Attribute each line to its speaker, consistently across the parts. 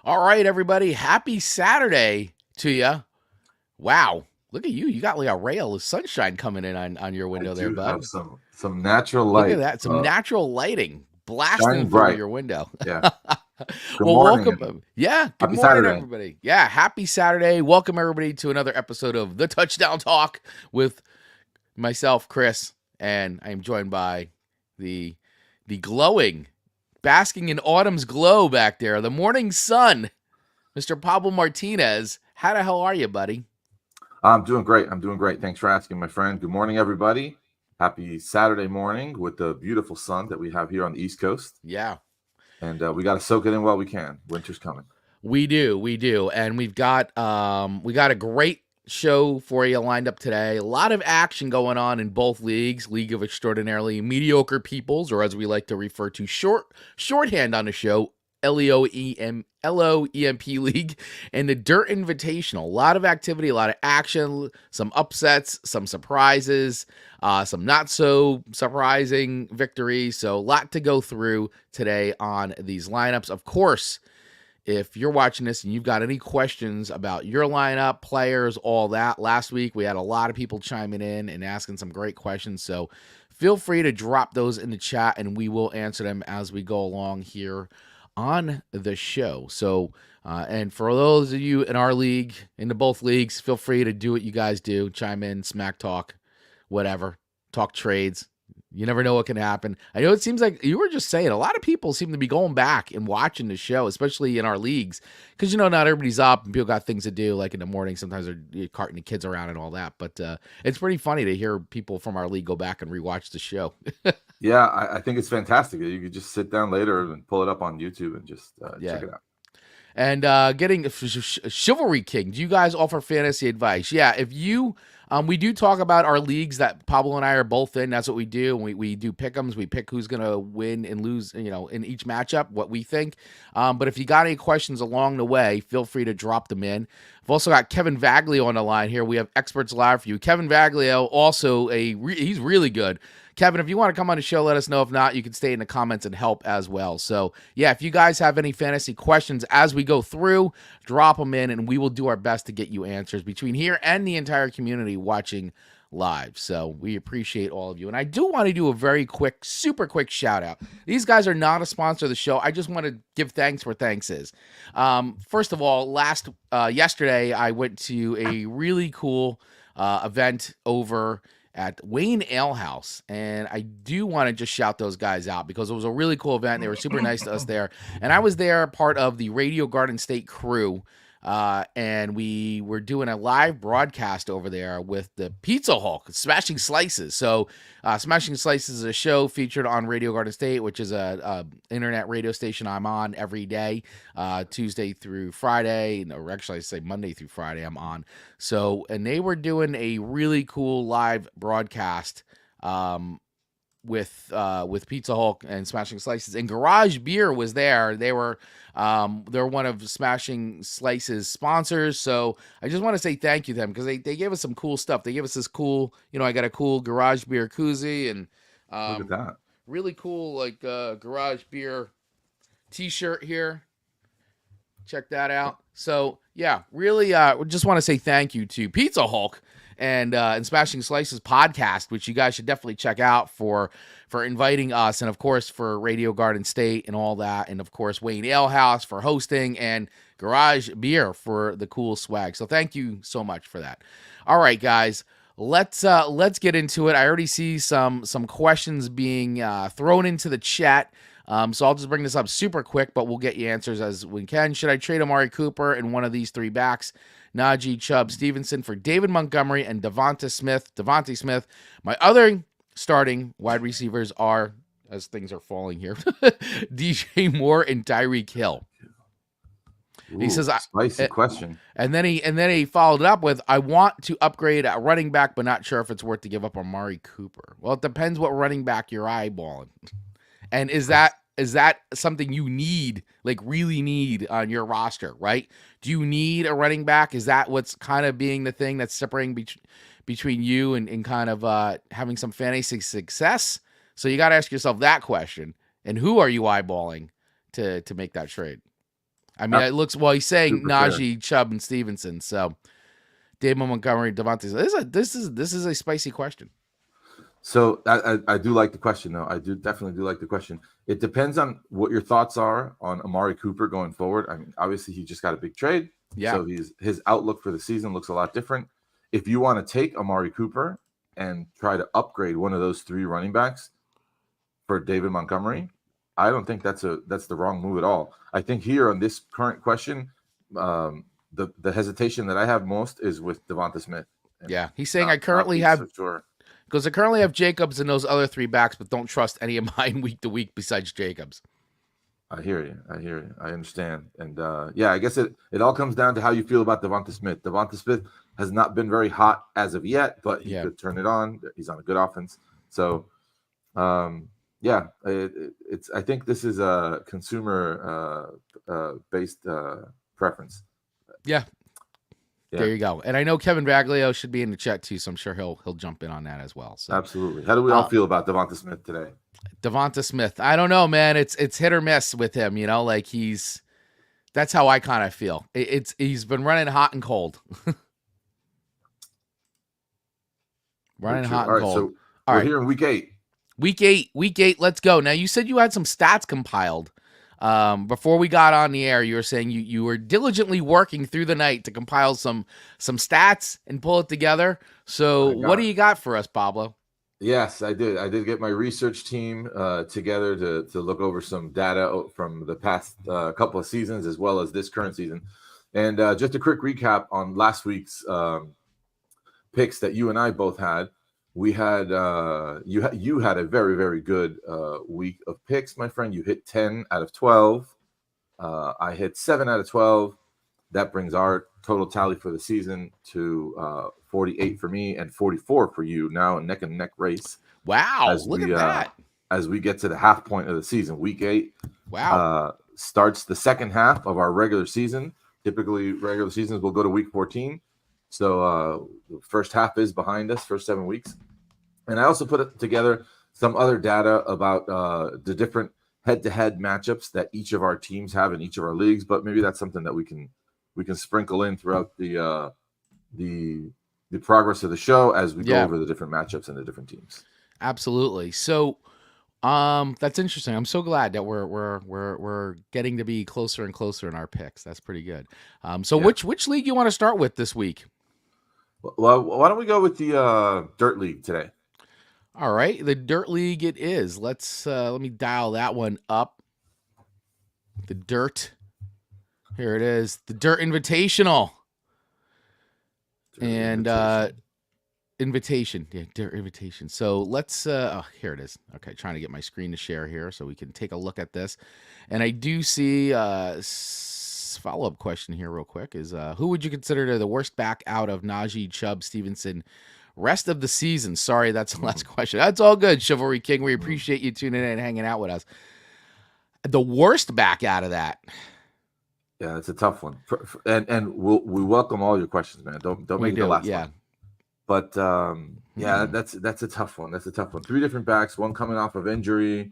Speaker 1: All right, everybody. Happy Saturday to you. Wow. Look at you. You got like a ray of sunshine coming in on your
Speaker 2: I
Speaker 1: window there,
Speaker 2: do have
Speaker 1: bud.
Speaker 2: some natural
Speaker 1: Look at
Speaker 2: light
Speaker 1: that. Some natural lighting blasting
Speaker 2: shining
Speaker 1: through
Speaker 2: bright.
Speaker 1: your window.
Speaker 2: Yeah. Good
Speaker 1: Well,
Speaker 2: morning and
Speaker 1: welcome. Yeah. Good
Speaker 2: happy
Speaker 1: morning,
Speaker 2: Saturday.
Speaker 1: everybody. Yeah. Happy Saturday. Welcome, everybody, to another episode of The Touchdown Talk with myself, Chris. And I am joined by the glowing, basking in autumn's glow back there, the morning sun, Mr. Pablo Martinez. How the hell are you, buddy?
Speaker 2: I'm doing great. I'm doing great. Thanks for asking, my friend. Good morning, everybody. Happy Saturday morning with the beautiful sun that we have here on the East Coast.
Speaker 1: Yeah,
Speaker 2: And we got to soak it in while we can. Winter's coming.
Speaker 1: we do, and we got a great show for you lined up today. A lot of action going on in both leagues: League of Extraordinarily Mediocre Peoples, or as we like to refer to shorthand on the show, LOEMP League, and the Dirt Invitational. A lot of activity, a lot of action, some upsets, some surprises, some not so surprising victories. So a lot to go through today on these lineups. Of course, if you're watching this and you've got any questions about your lineup, players, all that, last week we had a lot of people chiming in and asking some great questions. So feel free to drop those in the chat and we will answer them as we go along here on the show. So, and for those of you in our league, into both leagues, feel free to do what you guys do. Chime in, smack talk, whatever, talk trades. You never know what can happen. I know it seems like you were just saying a lot of people seem to be going back and watching the show, especially in our leagues, because not everybody's up and people got things to do. Like in the morning, sometimes they're carting the kids around and all that. But it's pretty funny to hear people from our league go back and rewatch the show.
Speaker 2: Yeah, I think it's fantastic. You could just sit down later and pull it up on YouTube and just check
Speaker 1: Yeah.
Speaker 2: it out.
Speaker 1: And getting Chivalry King, do you guys offer fantasy advice? Yeah, if you, we do talk about our leagues that Pablo and I are both in. That's what we do. We do pick'ems. We pick who's going to win and lose, in each matchup, what we think. But if you got any questions along the way, feel free to drop them in. I've also got Kevin Vaglio on the line here. We have experts live for you. Kevin Vaglio, also he's really good. Kevin, if you want to come on the show, let us know. If not, you can stay in the comments and help as well. So, yeah, if you guys have any fantasy questions as we go through, drop them in, and we will do our best to get you answers between here and the entire community watching live. So we appreciate all of you. And I do want to do a very quick, super quick shout out. These guys are not a sponsor of the show. I just want to give thanks where thanks is. First of all, yesterday, I went to a really cool event over at Wayne Ale House, and I do want to just shout those guys out because it was a really cool event. They were super nice to us there, and I was there part of the Radio Garden State crew, and we were doing a live broadcast over there with the Pizza Hulk, Smashing Slices. So Smashing Slices is a show featured on Radio Garden State, which is a internet radio station I'm on every day, Tuesday through Friday, or actually I say Monday through Friday I'm on. So, and they were doing a really cool live broadcast with Pizza Hulk and Smashing Slices, and Garage Beer was there. They're one of Smashing Slices sponsors. So I just want to say thank you to them because they gave us some cool stuff. They gave us this cool, I got a cool Garage Beer koozie and
Speaker 2: Look at that.
Speaker 1: really cool Garage Beer t-shirt here. Check that out. So yeah, really just want to say thank you to Pizza Hulk and Smashing Slices podcast, which you guys should definitely check out for inviting us, and of course for Radio Garden State and all that, and of course Wayne Ale House for hosting, and Garage Beer for the cool swag. So thank you so much for that. All right, guys. Let's get into it. I already see some questions being thrown into the chat. So I'll just bring this up super quick, but we'll get you answers as we can. Should I trade Amari Cooper in one of these three backs? Najee, Chubb, Stevenson for David Montgomery and Devontae Smith. My other starting wide receivers are, as things are falling here, DJ Moore and Tyreek Hill.
Speaker 2: Ooh,
Speaker 1: He says,
Speaker 2: spicy question.
Speaker 1: And then he followed it up with, I want to upgrade at running back, but not sure if it's worth to give up Amari Cooper. Well, it depends what running back you're eyeballing. And is that something you need, like really need on your roster, right? Do you need a running back? Is that what's kind of being the thing that's separating between you and kind of having some fantasy success? So you got to ask yourself that question. And who are you eyeballing to make that trade? I mean, it looks well. He's saying
Speaker 2: Super fair.
Speaker 1: Najee, Chubb, and Stevenson. So David Montgomery, Devontae. This is a spicy question.
Speaker 2: So I do like the question, though. I do definitely do like the question. It depends on what your thoughts are on Amari Cooper going forward. I mean, obviously he just got a big trade,
Speaker 1: Yeah.
Speaker 2: so his outlook for the season looks a lot different. If you want to take Amari Cooper and try to upgrade one of those 3 running backs for David Montgomery, I don't think that's the wrong move at all. I think here on this current question, the hesitation that I have most is with Devonta Smith.
Speaker 1: Yeah, he's saying I currently have.
Speaker 2: So sure.
Speaker 1: Because I currently have Jacobs and those other 3 backs, but don't trust any of mine week to week besides Jacobs.
Speaker 2: I hear you. I understand. And I guess it all comes down to how you feel about Devonta Smith. Devonta Smith has not been very hot as of yet, but he could turn it on. He's on a good offense. So, it's. I think this is a consumer based preference.
Speaker 1: Yeah. There you go. And I know Kevin Baglio should be in the chat too, so I'm sure he'll jump in on that as well. So
Speaker 2: absolutely. How do we all feel about Devonta Smith today?
Speaker 1: Devonta Smith. I don't know, man. It's hit or miss with him, like that's how I kind of feel. He's been running hot and cold. Running hot and cold.
Speaker 2: So we're here in week 8.
Speaker 1: Week eight, let's go. Now you said you had some stats compiled. Before we got on the air, you were saying you were diligently working through the night to compile some stats and pull it together. So what do you got for us, Pablo?
Speaker 2: Yes, I did. I did get my research team together to look over some data from the past couple of seasons as well as this current season. And just a quick recap on last week's picks that you and I both had. We had you had a very, very good week of picks, my friend. You hit 10 out of 12. I hit 7 out of 12. That brings our total tally for the season to 48 for me and 44 for you. Now a neck and neck race.
Speaker 1: Wow, look at that.
Speaker 2: As we get to the half point of the season, week 8.
Speaker 1: Wow.
Speaker 2: Starts the second half of our regular season. Typically, regular seasons will go to week 14. So the first half is behind us, first 7 weeks. And I also put together some other data about the different head-to-head matchups that each of our teams have in each of our leagues. But maybe that's something that we can sprinkle in throughout the progress of the show as we go over the different matchups and the different teams.
Speaker 1: Absolutely. So that's interesting. I'm so glad that we're getting to be closer and closer in our picks. That's pretty good. Which league you want to start with this week?
Speaker 2: Well, why don't we go with the Dirt League today?
Speaker 1: All right, the Dirt League it is. Let me dial that one up. The Dirt. Here it is. The Dirt Invitational. Invitation. Yeah, Dirt Invitation. So let's here it is. Okay, trying to get my screen to share here so we can take a look at this. And I do see follow-up question here real quick is who would you consider the worst back out of Najee, Chubb, Stevenson rest of the season? Sorry, that's the last question. That's all good, Chivalry King. We appreciate you tuning in and hanging out with us. The worst back out of that.
Speaker 2: Yeah, it's a tough one. And we welcome all your questions, man. Don't make it the last one. But that's a tough one. That's a tough one. 3 different backs, one coming off of injury.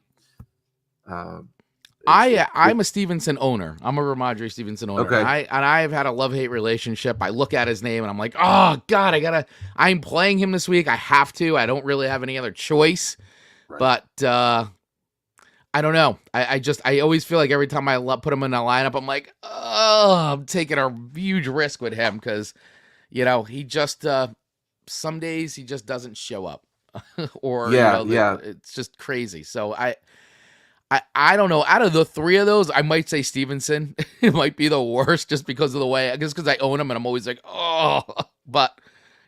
Speaker 1: I'm a Stevenson owner. I'm a Ramondre Stevenson owner.
Speaker 2: Okay.
Speaker 1: And I've had a love-hate relationship. I look at his name and I'm like, oh God, I'm playing him this week. I have to. I don't really have any other choice. Right. But I don't know. I always feel like every time I put him in the lineup, I'm like, oh, I'm taking a huge risk with him because, he just some days he just doesn't show up, or it's just crazy. So I don't know. Out of the 3 of those, I might say Stevenson. It might be the worst just because of the way, I guess because I own him and I'm always like, oh, but.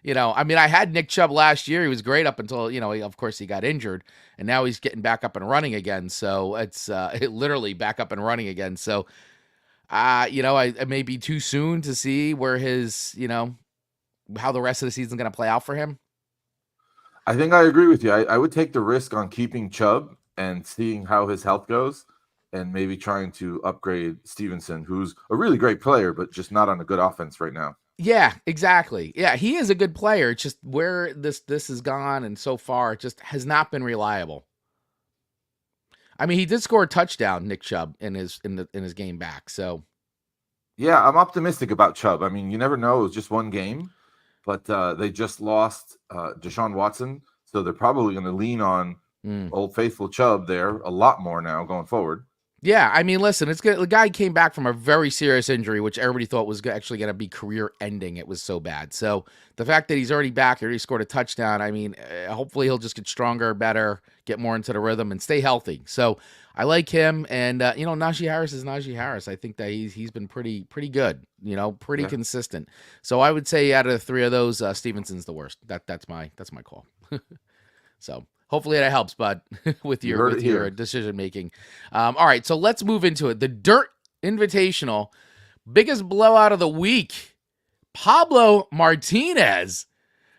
Speaker 1: I had Nick Chubb last year. He was great up until, of course he got injured and now he's getting back up and running again. So it's literally back up and running again. So, it may be too soon to see where his, how the rest of the season is going to play out for him.
Speaker 2: I think I agree with you. I would take the risk on keeping Chubb and seeing how his health goes and maybe trying to upgrade Stevenson, who's a really great player, but just not on a good offense right now.
Speaker 1: Yeah, exactly. Yeah, he is a good player. It's just where this has gone, and so far, it just has not been reliable. I mean, he did score a touchdown, Nick Chubb, in his game back. So,
Speaker 2: Yeah, I'm optimistic about Chubb. I mean, you never know. It was just one game, but they just lost Deshaun Watson, so they're probably going to lean on
Speaker 1: Mm.
Speaker 2: Old Faithful Chubb there a lot more now going forward.
Speaker 1: Yeah, I mean, listen, it's good. The guy came back from a very serious injury, which everybody thought was actually going to be career ending. It was so bad. So the fact that he's already back, already scored a touchdown, I mean, hopefully he'll just get stronger, better, get more into the rhythm, and stay healthy. So I like him, and Najee Harris is Najee Harris. I think that he's been pretty good. Pretty
Speaker 2: Yeah.
Speaker 1: consistent. So I would say out of the three of those, Stevenson's the worst. That's my call. So hopefully that helps, bud, with your decision making. All right, so let's move into it. The Dirt Invitational, biggest blowout of the week. Pablo Martinez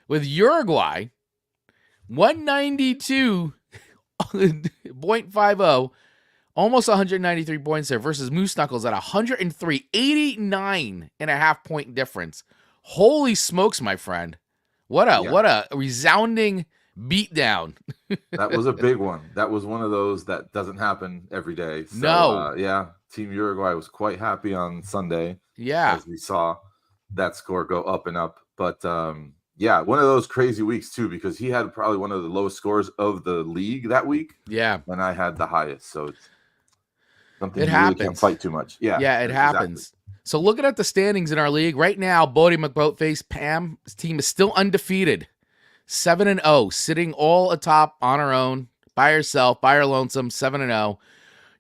Speaker 1: with Uruguay, 192.50, almost 193 points there, versus Moose Knuckles at 103, 89.5 point difference. Holy smokes, my friend! What a resounding beatdown.
Speaker 2: That was a big one. That was one of those that doesn't happen every day. So,
Speaker 1: No.
Speaker 2: Team Uruguay was quite happy on Sunday.
Speaker 1: Yeah.
Speaker 2: As we saw that score go up and up. But one of those crazy weeks too, because he had probably one of the lowest scores of the league that week.
Speaker 1: Yeah.
Speaker 2: And I had the highest. So it's something
Speaker 1: it
Speaker 2: you
Speaker 1: happens.
Speaker 2: really can't fight too much. Yeah.
Speaker 1: Yeah, it happens. So looking at the standings in our league right now, Bodie McBoatface, Pam's team is still undefeated. 7-0, sitting all atop on her own, by herself, by her lonesome, 7-0.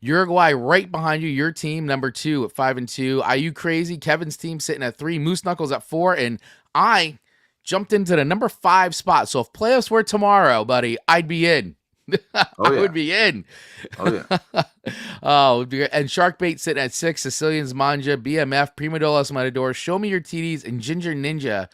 Speaker 1: Uruguay right behind you, your team, number 2 at 5-2. Are you crazy? Kevin's team sitting at 3, Moose Knuckles at 4, and I jumped into the number 5 spot. So if playoffs were tomorrow, buddy, I'd be in. I would be in.
Speaker 2: Oh, yeah.
Speaker 1: And Sharkbait sitting at 6, Sicilians Manja, BMF, Primo Dolos Matador, Show Me Your TDs, and Ginger Ninja.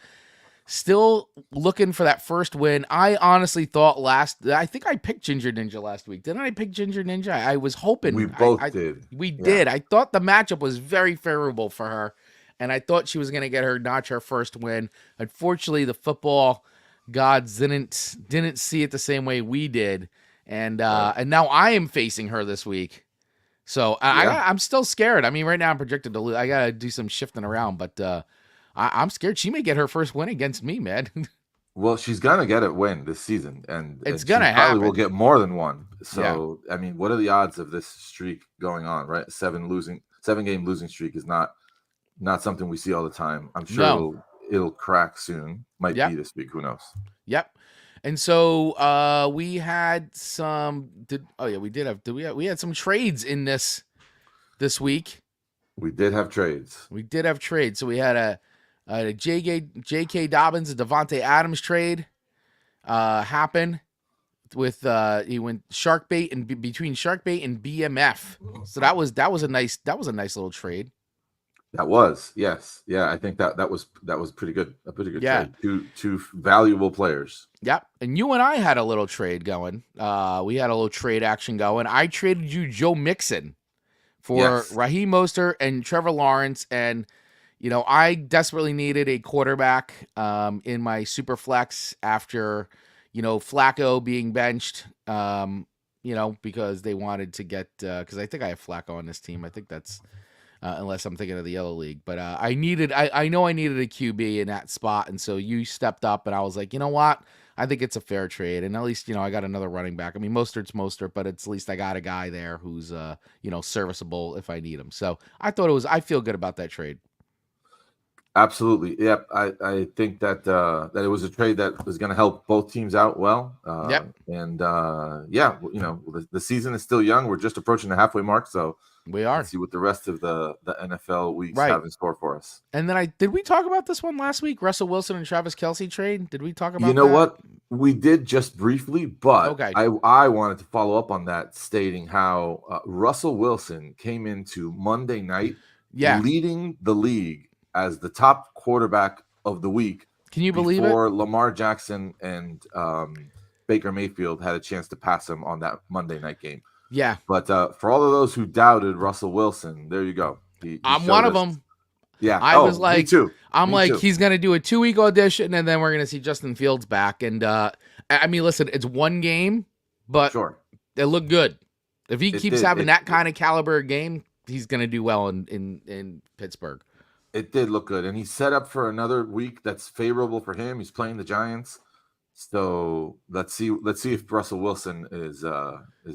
Speaker 1: Still looking for that first win. I honestly thought I think I picked Ginger Ninja last week. Didn't I pick Ginger Ninja? I was hoping.
Speaker 2: We both did.
Speaker 1: We did. I thought the matchup was very favorable for her, and I thought she was going to notch her first win. Unfortunately, the football gods didn't see it the same way we did, and now I am facing her this week. So I'm still scared. I mean, right now I'm projected to lose. I got to do some shifting around, but I'm scared she may get her first win against me, man.
Speaker 2: Well, she's gonna get a win this season, and
Speaker 1: it's gonna happen.
Speaker 2: Probably will get more than one. So, I mean, what are the odds of this streak going on? Right, 7-game losing streak is not something we see all the time. I'm sure it'll crack soon. Might be this week. Who knows?
Speaker 1: Yep. And so we had some. We had some trades in this week.
Speaker 2: We did have trades.
Speaker 1: So we had a J.K. Dobbins, a Devontae Adams trade happen with he went Sharkbait and between Sharkbait and BMF. So that was a nice little trade.
Speaker 2: That was, yes. Yeah, I think that was pretty good. A pretty good trade. Two valuable players.
Speaker 1: Yep. And you and I had a little trade going. We had a little trade action going. I traded you Joe Mixon for Raheem Mostert and Trevor Lawrence, and I desperately needed a quarterback in my super flex after, Flacco being benched, because they wanted to get, because I think I have Flacco on this team. I think that's, unless I'm thinking of the Yellow League, but I know I needed a QB in that spot. And so you stepped up and I was like, you know what? I think it's a fair trade. And at least, I got another running back. I mean, Mostert's Mostert, but at least I got a guy there who's, serviceable if I need him. So I feel good about that trade.
Speaker 2: Absolutely. Yep. I think that it was a trade that was going to help both teams out well. And the season is still young. We're just approaching the halfway mark. So
Speaker 1: we are.
Speaker 2: Let's see what the rest of the NFL weeks have in store for us.
Speaker 1: And then did we talk about this one last week? Russell Wilson and Travis Kelce trade? Did we talk about that?
Speaker 2: You know what? We did just briefly, but I wanted to follow up on that, stating how Russell Wilson came into Monday night leading the league as the top quarterback of the week.
Speaker 1: Can you believe it?
Speaker 2: Before Lamar Jackson and Baker Mayfield had a chance to pass him on that Monday night game.
Speaker 1: Yeah.
Speaker 2: But for all of those who doubted Russell Wilson, there you go.
Speaker 1: I'm one of them.
Speaker 2: Yeah.
Speaker 1: I was like,
Speaker 2: me too.
Speaker 1: He's going to do a 2-week audition, and then we're going to see Justin Fields back. And I mean, listen, it's one game, but it looked good. If he keeps having that kind of caliber game, he's going to do well in Pittsburgh.
Speaker 2: It did look good, and he's set up for another week that's favorable for him. He's playing the Giants, so let's see. Let's see if Russell Wilson is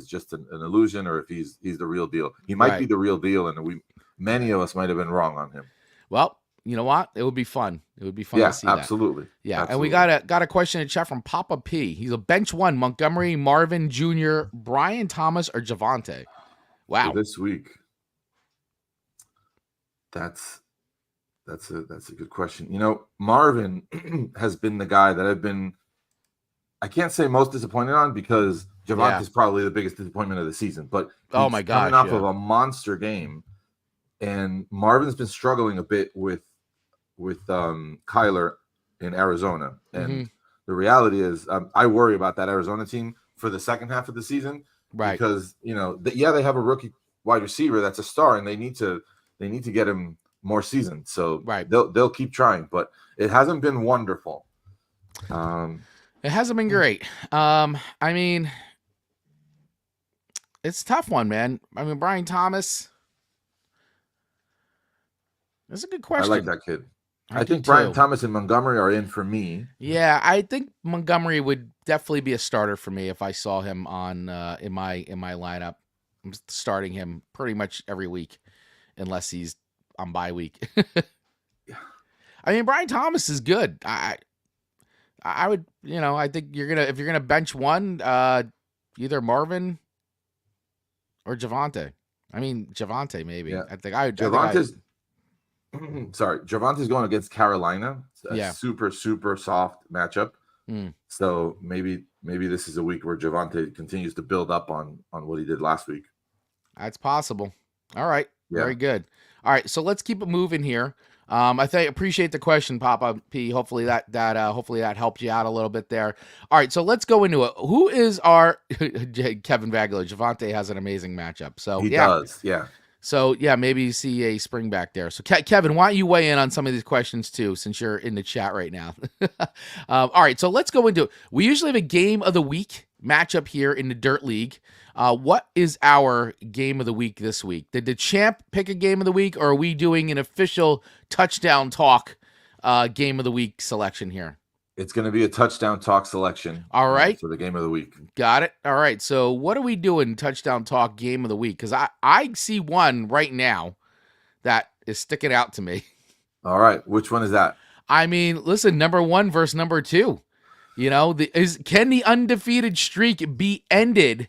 Speaker 2: just an illusion, or if he's the real deal. He might be
Speaker 1: Right.
Speaker 2: the real deal, and many of us might have been wrong on him.
Speaker 1: Well, you know what? It would be fun. It would be fun to
Speaker 2: Yeah,
Speaker 1: see that.
Speaker 2: absolutely.
Speaker 1: Yeah,
Speaker 2: Absolutely.
Speaker 1: and we got a question in chat from Papa P. He's a bench one: Montgomery, Marvin Jr., Brian Thomas, or Javante. Wow.
Speaker 2: For this week. That's a good question. You know, Marvin has been the guy that I can't say most disappointed on, because Javante is probably the biggest disappointment of the season. But
Speaker 1: oh my gosh,
Speaker 2: coming off of a monster game, and Marvin's been struggling a bit with Kyler in Arizona. And the reality is, I worry about that Arizona team for the second half of the season,
Speaker 1: right?
Speaker 2: Because they have a rookie wide receiver that's a star, and they need to get him more seasons. So they'll keep trying, but it hasn't been wonderful.
Speaker 1: It hasn't been great. I mean, it's a tough one, man. I mean, Brian Thomas. That's a good question.
Speaker 2: I like that kid. I think Brian Thomas and Montgomery are in for me.
Speaker 1: Yeah, I think Montgomery would definitely be a starter for me if I saw him on in my lineup. I'm starting him pretty much every week, unless he's on bye week. I mean, Brian Thomas is good. I would, I think if you're gonna bench one, either Marvin or Javante. I mean, Javante maybe.
Speaker 2: Yeah.
Speaker 1: I think I would.
Speaker 2: Javante's going against Carolina. It's a super, super soft matchup. So maybe this is a week where Javante continues to build up on what he did last week.
Speaker 1: That's possible. All right. Yeah. Very good. All right. So let's keep it moving here. I appreciate the question, Papa P. Hopefully that helped you out a little bit there. All right, so let's go into it. Who is our Kevin Vagler? Javante has an amazing matchup. So
Speaker 2: he does, yeah.
Speaker 1: So yeah, maybe you see a spring back there. So Kevin, why don't you weigh in on some of these questions too, since you're in the chat right now? All right, so let's go into it. We usually have a game of the week matchup here in the Dirt League. What is our game of the week this week? Did the champ pick a game of the week, or are we doing an official touchdown talk game of the week selection here?
Speaker 2: It's going to be a touchdown talk selection.
Speaker 1: All right.
Speaker 2: For the game of the week.
Speaker 1: Got it. All right. So what are we doing touchdown talk game of the week? Because I see one right now that is sticking out to me.
Speaker 2: All right. Which one is that?
Speaker 1: I mean, listen, number 1 versus number 2. Can the undefeated streak be ended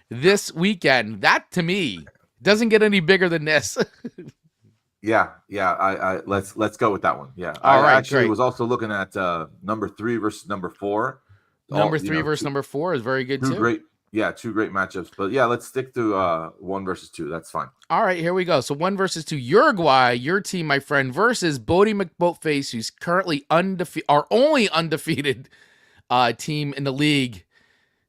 Speaker 1: this weekend? That to me doesn't get any bigger than this.
Speaker 2: Yeah. I let's go with that one. Yeah.
Speaker 1: All right.
Speaker 2: Actually was also looking at number 3 versus number 4.
Speaker 1: Number 3 versus number 4 is very good too.
Speaker 2: Two great matchups. But yeah, let's stick to 1 versus 2. That's fine.
Speaker 1: All right, here we go. So 1 versus 2. Uruguay, your team, my friend, versus Bodie McBoatface, who's currently our only undefeated team in the league,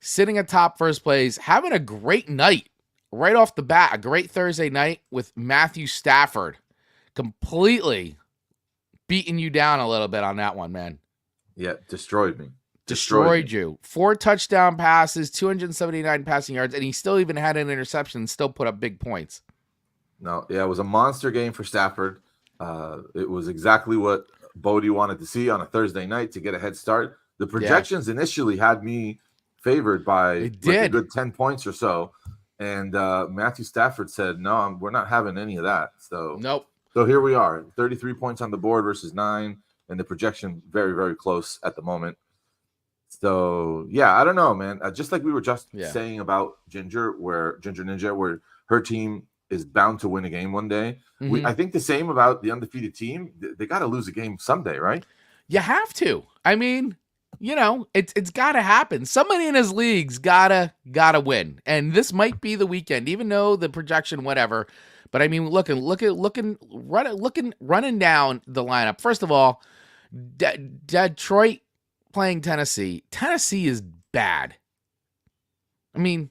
Speaker 1: sitting atop first place, having a great night right off the bat. A great Thursday night with Matthew Stafford. Completely beating you down a little bit on that one, man.
Speaker 2: Yeah, destroyed me.
Speaker 1: Destroyed you. 4 touchdown passes, 279 passing yards, and he still even had an interception and still put up big points.
Speaker 2: No, yeah, it was a monster game for Stafford. It was exactly what Bodie wanted to see on a Thursday night to get a head start. The projections initially had me favored by a good 10 points or so. And Matthew Stafford said, no, we're not having any of that. So
Speaker 1: nope.
Speaker 2: So here we are, 33 points on the board versus 9, and the projection very, very close at the moment. So, yeah, I don't know, man. Just like we were just saying about Ginger Ninja, where her team is bound to win a game one day. I think the same about the undefeated team. They got to lose a game someday, right?
Speaker 1: You have to. I mean, it's got to happen. Somebody in his league's gotta win, and this might be the weekend, even though the projection, whatever. But I mean, running down the lineup. First of all, Detroit playing Tennessee. Tennessee is bad. I mean,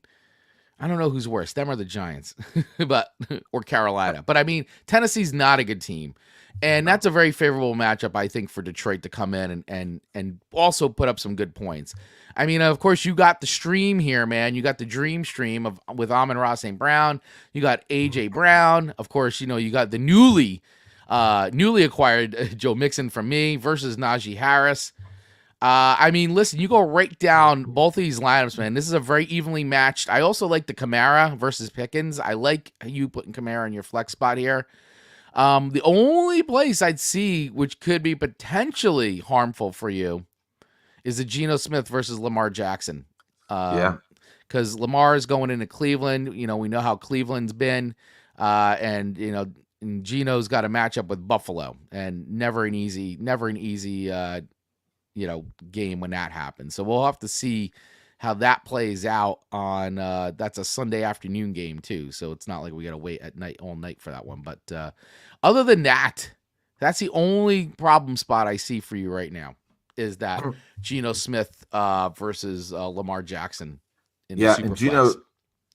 Speaker 1: I don't know who's worse, them or the Giants, or Carolina. But I mean, Tennessee's not a good team. And that's a very favorable matchup, I think, for Detroit to come in and also put up some good points. I mean, of course, you got the stream here, man. You got the dream stream with Amon-Ra St. Brown. You got A.J. Brown. Of course, you got the newly newly acquired Joe Mixon from me versus Najee Harris. I mean, listen, you go right down both of these lineups, man. This is a very evenly matched. I also like the Kamara versus Pickens. I like you putting Kamara in your flex spot here. The only place I'd see which could be potentially harmful for you is the Geno Smith versus Lamar Jackson.
Speaker 2: Yeah.
Speaker 1: Because Lamar is going into Cleveland. You know, we know how Cleveland's been. And, you know, and Geno's got a matchup with Buffalo, and never an easy you know, game when that happens. So we'll have to see how that plays out on that's a Sunday afternoon game too. So it's not like we got to wait at night all night for that one. But other than that, that's the only problem spot I see for you right now is that Geno Smith versus Lamar Jackson in the Super Flex.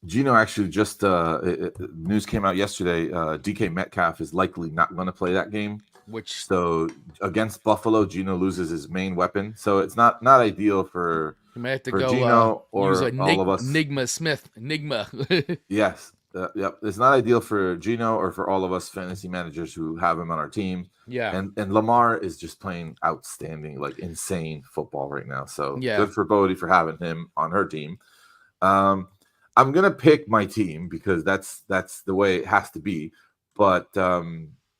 Speaker 2: Geno actually just news came out yesterday. DK Metcalf is likely not going to play that game. So against Buffalo, Geno loses his main weapon. So it's not ideal for
Speaker 1: you may have to
Speaker 2: for
Speaker 1: go
Speaker 2: Geno or
Speaker 1: use
Speaker 2: all of us.
Speaker 1: Enigma.
Speaker 2: Yes. Yep. It's not ideal for Geno or for all of us fantasy managers who have him on our team.
Speaker 1: Yeah.
Speaker 2: And Lamar is just playing outstanding, like insane football right now. So good for Bodie for having him on her team. I'm gonna pick my team because that's the way it has to be. But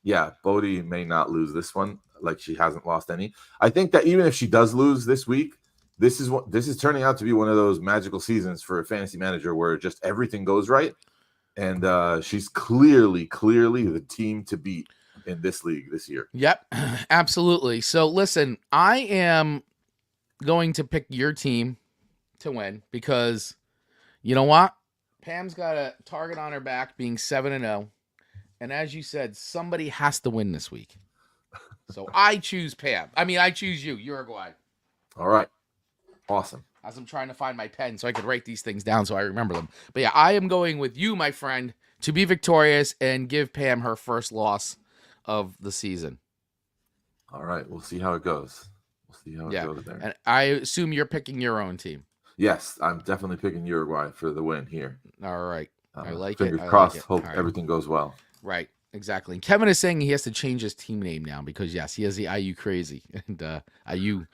Speaker 2: yeah, Bodie may not lose this one, like she hasn't lost any. I think that even if she does lose this week, this is turning out to be one of those magical seasons for a fantasy manager where just everything goes right, and she's clearly the team to beat in this league this year.
Speaker 1: Yep, absolutely. So listen, I am going to pick your team to win because you know what? Pam's got a target on her back being 7-0. And as you said, somebody has to win this week. So I choose Pam. I mean, I choose you, Uruguay.
Speaker 2: All right. Awesome.
Speaker 1: As I'm trying to find my pen so I could write these things down so I remember them. But yeah, I am going with you, my friend, to be victorious and give Pam her first loss of the season.
Speaker 2: All right. We'll see how it goes. We'll see how it goes there.
Speaker 1: And I assume you're picking your own team.
Speaker 2: Yes, I'm definitely picking Uruguay for the win here.
Speaker 1: All right. I like
Speaker 2: fingers
Speaker 1: it.
Speaker 2: Fingers crossed.
Speaker 1: Like it.
Speaker 2: Hope everything goes well.
Speaker 1: Right. Exactly. And Kevin is saying he has to change his team name now because, yes, he has the IU Crazy. And IU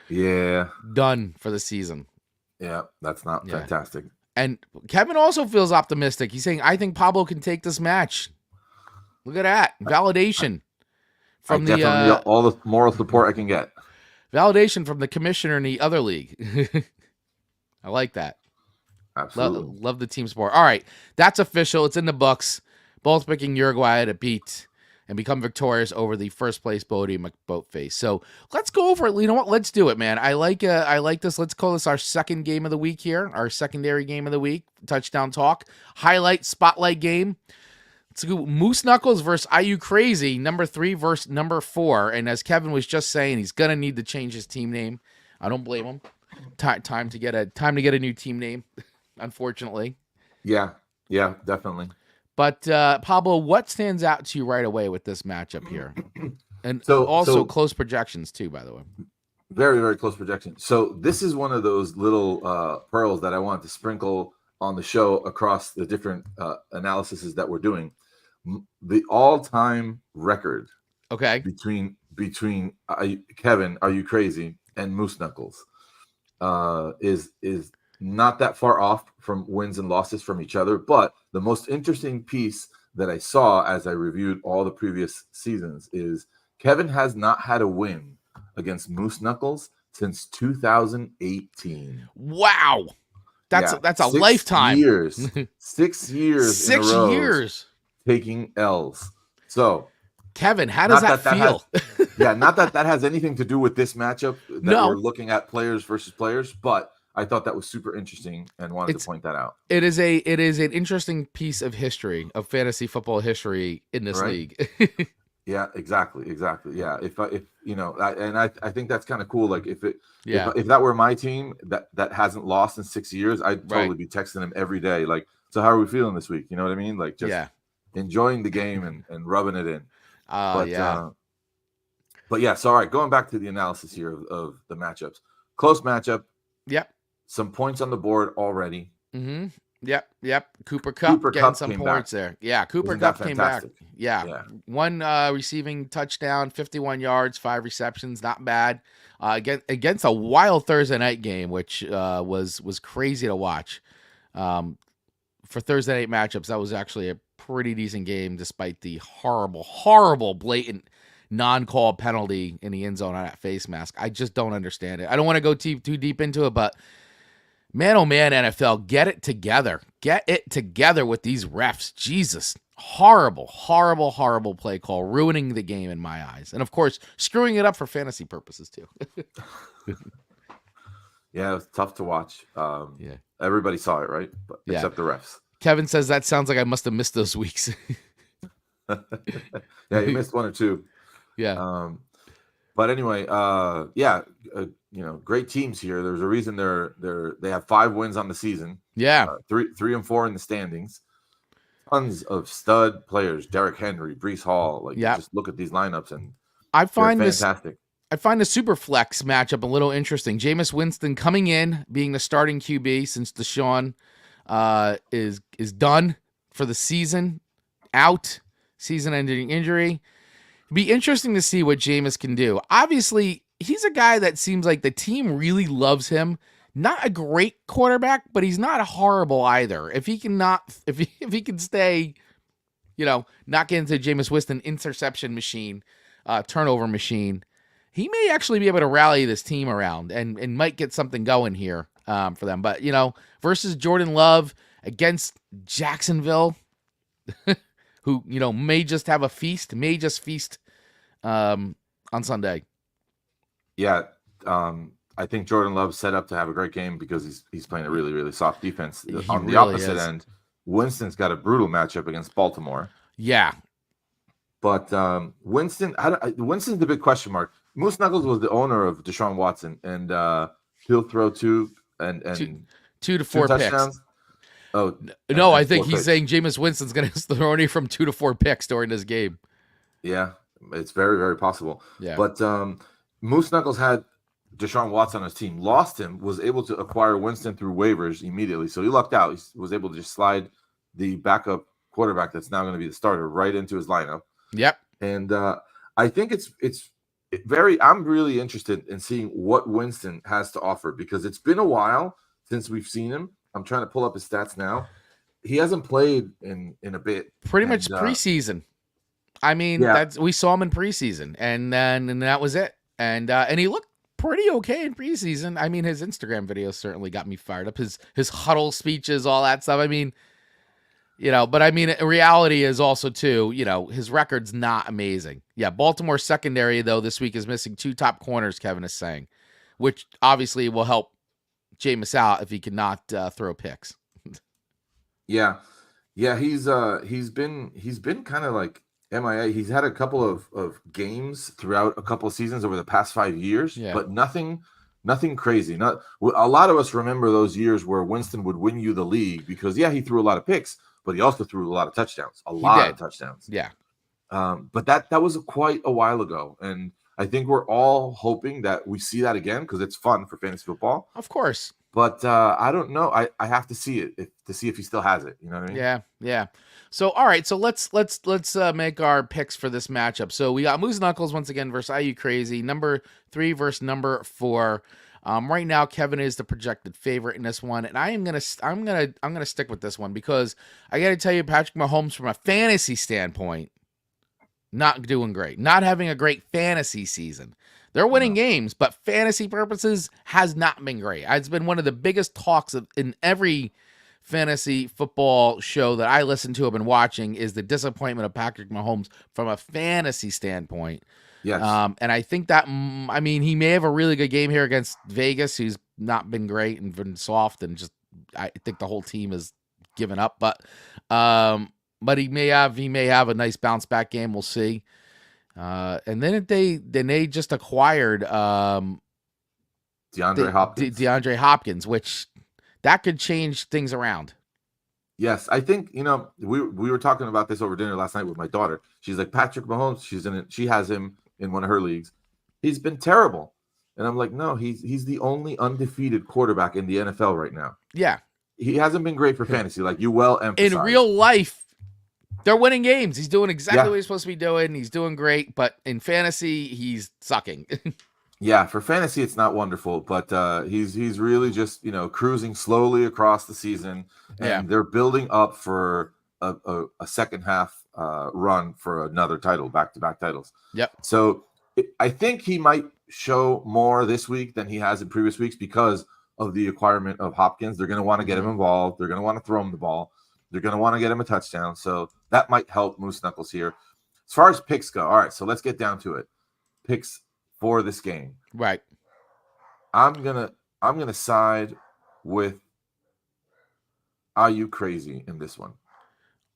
Speaker 1: done for the season.
Speaker 2: Yeah, that's not fantastic.
Speaker 1: And Kevin also feels optimistic. He's saying, I think Pablo can take this match. Look at that. Validation from
Speaker 2: all the moral support I can get.
Speaker 1: Validation from the commissioner in the other league. I like that.
Speaker 2: Absolutely.
Speaker 1: Love the team sport. All right. That's official. It's in the books. Both picking Uruguay to beat and become victorious over the first place Bodie McBoatface. So let's go over it. You know what? Let's do it, man. I like this. Let's call this our second game of the week here. Our secondary game of the week. Touchdown talk. Highlight spotlight game. Let's go Moose Knuckles versus IU Crazy, number 3 versus number 4. And as Kevin was just saying, he's gonna need to change his team name. I don't blame him. Time to get a new team name, unfortunately.
Speaker 2: Yeah, definitely.
Speaker 1: But Pablo, what stands out to you right away with this matchup here? And so close projections too, by the way.
Speaker 2: Very, very close projections. So this is one of those little pearls that I want to sprinkle on the show across the different analyses that we're doing. The all-time record, between Kevin, Are You Crazy, and Moose Knuckles, is not that far off from wins and losses from each other. But the most interesting piece that I saw as I reviewed all the previous seasons is Kevin has not had a win against Moose Knuckles since 2018.
Speaker 1: Wow. That's a lifetime.
Speaker 2: 6 years.
Speaker 1: 6 years
Speaker 2: taking L's. So
Speaker 1: Kevin, how does that feel?
Speaker 2: Not that has anything to do with this matchup that we're looking at players versus players, but I thought that was super interesting and wanted to point that out.
Speaker 1: It is an interesting piece of history, of fantasy football history in this league.
Speaker 2: Yeah, exactly. Yeah, if you know, I think that's kind of cool. Like if that were my team that hasn't lost in 6 years, I'd totally be texting him every day. Like, so how are we feeling this week? You know what I mean? Like just enjoying the game and rubbing it in. But yeah. So all right, going back to the analysis here of the matchups. Close matchup.
Speaker 1: Yep.
Speaker 2: Some points on the board already.
Speaker 1: Mm-hmm. Yep. Cooper Cup
Speaker 2: Cooper
Speaker 1: getting
Speaker 2: Cup
Speaker 1: some
Speaker 2: came back.
Speaker 1: points there. Yeah, Cooper
Speaker 2: Isn't that
Speaker 1: Cup came back.
Speaker 2: fantastic?
Speaker 1: Yeah.
Speaker 2: Yeah.
Speaker 1: One receiving touchdown, 51 yards, 5 receptions, not bad. Against a wild Thursday night game, which was crazy to watch. For Thursday night matchups, that was actually a pretty decent game, despite the horrible, blatant non-call penalty in the end zone on that face mask. I just don't understand it. I don't want to go too deep into it, but man, oh man, NFL, get it together. Get it together with these refs. Jesus. Horrible play call, ruining the game in my eyes. And of course, screwing it up for fantasy purposes too.
Speaker 2: Yeah, it was tough to watch.
Speaker 1: Yeah.
Speaker 2: Everybody saw it, right? But
Speaker 1: Yeah.
Speaker 2: except the refs.
Speaker 1: Kevin says that sounds like I must have missed those weeks.
Speaker 2: Yeah, you missed one or two.
Speaker 1: Yeah.
Speaker 2: But anyway, great teams here. There's a reason they have 5 wins on the season.
Speaker 1: Yeah.
Speaker 2: 3 and 4 in the standings. Tons of stud players: Derrick Henry, Brees Hall. Just look at these lineups, and
Speaker 1: I find
Speaker 2: fantastic.
Speaker 1: I find the super flex matchup a little interesting. Jameis Winston coming in, being the starting QB since Deshaun is done for the season, out, season-ending injury. It'd be interesting to see what Jameis can do. Obviously, he's a guy that seems like the team really loves him. Not a great quarterback, but he's not horrible either. If he can stay, not get into Jameis Winston interception machine, turnover machine, he may actually be able to rally this team around and might get something going here for them. But, versus Jordan Love against Jacksonville, who, may just have a feast, on Sunday.
Speaker 2: Yeah. I think Jordan Love's set up to have a great game because he's playing a really, really soft defense. On the opposite end, Winston's got a brutal matchup against Baltimore.
Speaker 1: Yeah.
Speaker 2: But Winston's the big question mark. Moose Knuckles was the owner of Deshaun Watson, and he'll throw 2
Speaker 1: to 4
Speaker 2: touchdowns.
Speaker 1: Picks.
Speaker 2: Oh
Speaker 1: no, I think he's saying Jameis Winston's going to throw only from 2 to 4 picks during this game.
Speaker 2: Yeah, it's very, very possible.
Speaker 1: Yeah.
Speaker 2: But Moose Knuckles had Deshaun Watson on his team, lost him, was able to acquire Winston through waivers immediately. So he lucked out. He was able to just slide the backup quarterback that's now going to be the starter right into his lineup.
Speaker 1: Yep.
Speaker 2: And I think I'm really interested in seeing what Winston has to offer because it's been a while since we've seen him. I'm trying to pull up his stats now. He hasn't played in a bit.
Speaker 1: Pretty much preseason. I mean, we saw him in preseason, and that was it. And he looked pretty okay in preseason. I mean, his Instagram videos certainly got me fired up. His huddle speeches, all that stuff. I mean, but I mean, reality is also too, his record's not amazing. Yeah, Baltimore secondary though this week is missing 2 top corners. Kevin is saying, which obviously will help Jameis out if he cannot throw picks.
Speaker 2: Yeah, he's been kind of like MIA. He's had a couple of games throughout a couple of seasons over the past 5 years, but nothing crazy. Not a lot of us remember those years where Winston would win you the league because he threw a lot of picks, but he also threw a lot of touchdowns. A lot of touchdowns.
Speaker 1: Yeah.
Speaker 2: But that was quite a while ago, and I think we're all hoping that we see that again because it's fun for fantasy football.
Speaker 1: Of course.
Speaker 2: But I don't know. I have to see it to see if he still has it. You know what I mean?
Speaker 1: Yeah. So all right. So let's make our picks for this matchup. So we got Moose Knuckles once again versus IU Crazy, number 3 versus number 4. Right now, Kevin is the projected favorite in this one, and I'm gonna stick with this one because I got to tell you, Patrick Mahomes, from a fantasy standpoint, not doing great, not having a great fantasy season. They're winning games, but fantasy purposes has not been great. It's been one of the biggest talks in every fantasy football show that I listen to, have been watching, is the disappointment of Patrick Mahomes from a fantasy standpoint.
Speaker 2: Yes.
Speaker 1: And I think that, he may have a really good game here against Vegas, who's not been great and been soft, and just, I think the whole team has given up, but he may have a nice bounce back game. We'll see. And then they just acquired DeAndre Hopkins, which that could change things around.
Speaker 2: Yes, I think we were talking about this over dinner last night with my daughter. She's like, Patrick Mahomes. She has him in one of her leagues. He's been terrible, and I'm like, no, he's the only undefeated quarterback in the NFL right now.
Speaker 1: Yeah,
Speaker 2: he hasn't been great for fantasy, like you well
Speaker 1: In
Speaker 2: emphasized.
Speaker 1: real life, they're winning games. He's doing exactly
Speaker 2: Yeah.
Speaker 1: what he's supposed to be doing. He's doing great, but in fantasy, he's sucking.
Speaker 2: Yeah, for fantasy, it's not wonderful, but he's really just cruising slowly across the season,
Speaker 1: Yeah.
Speaker 2: and they're building up for a second half run for another title, back-to-back titles.
Speaker 1: Yep.
Speaker 2: So I think he might show more this week than he has in previous weeks because of the acquirement of Hopkins. They're going to want to get him involved. They're going to want to throw him the ball. They're going to want to get him a touchdown. So that might help Moose Knuckles here. As far as picks go, all right, so let's get down to it. Picks for this game.
Speaker 1: Right.
Speaker 2: I'm gonna side with Are You Crazy in this one.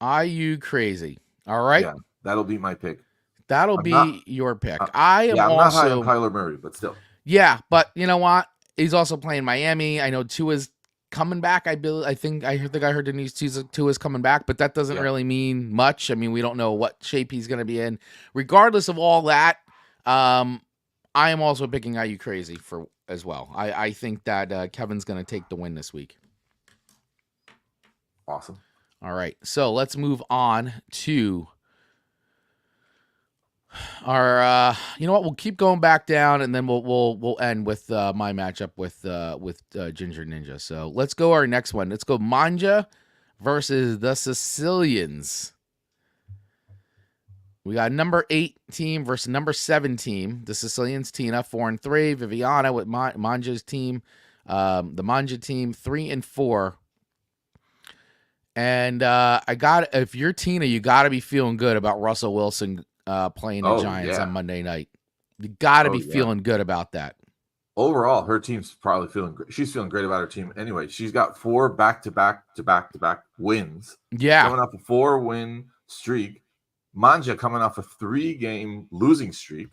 Speaker 1: Are you crazy? All right.
Speaker 2: Yeah, that'll be my pick.
Speaker 1: That'll be your pick. I'm
Speaker 2: not high
Speaker 1: also
Speaker 2: on Kyler Murray, but still.
Speaker 1: Yeah, but you know what? He's also playing Miami. I know Tua's coming back. I think I heard the news Tua's coming back, but that doesn't really mean much. I mean, we don't know what shape he's going to be in. Regardless of all that, I am also picking Are You Crazy for as well. I think that Kevin's going to take the win this week.
Speaker 2: Awesome.
Speaker 1: All right, so let's move on to our. You know what? We'll keep going back down, and then we'll end with my matchup with Ginger Ninja. So let's go our next one. Let's go Manja versus the Sicilians. We got number 8 team versus number 7 team. The Sicilians, Tina, 4-3. Viviana with Manja's team. The Manja team, 3-4. And if you're Tina, you got to be feeling good about Russell Wilson playing the Giants on Monday night. You got to be feeling good about that.
Speaker 2: Overall, her team's probably feeling great. She's feeling great about her team. Anyway, she's got 4 back-to-back wins.
Speaker 1: Yeah.
Speaker 2: Coming off a 4-win streak. Manja coming off a 3-game losing streak.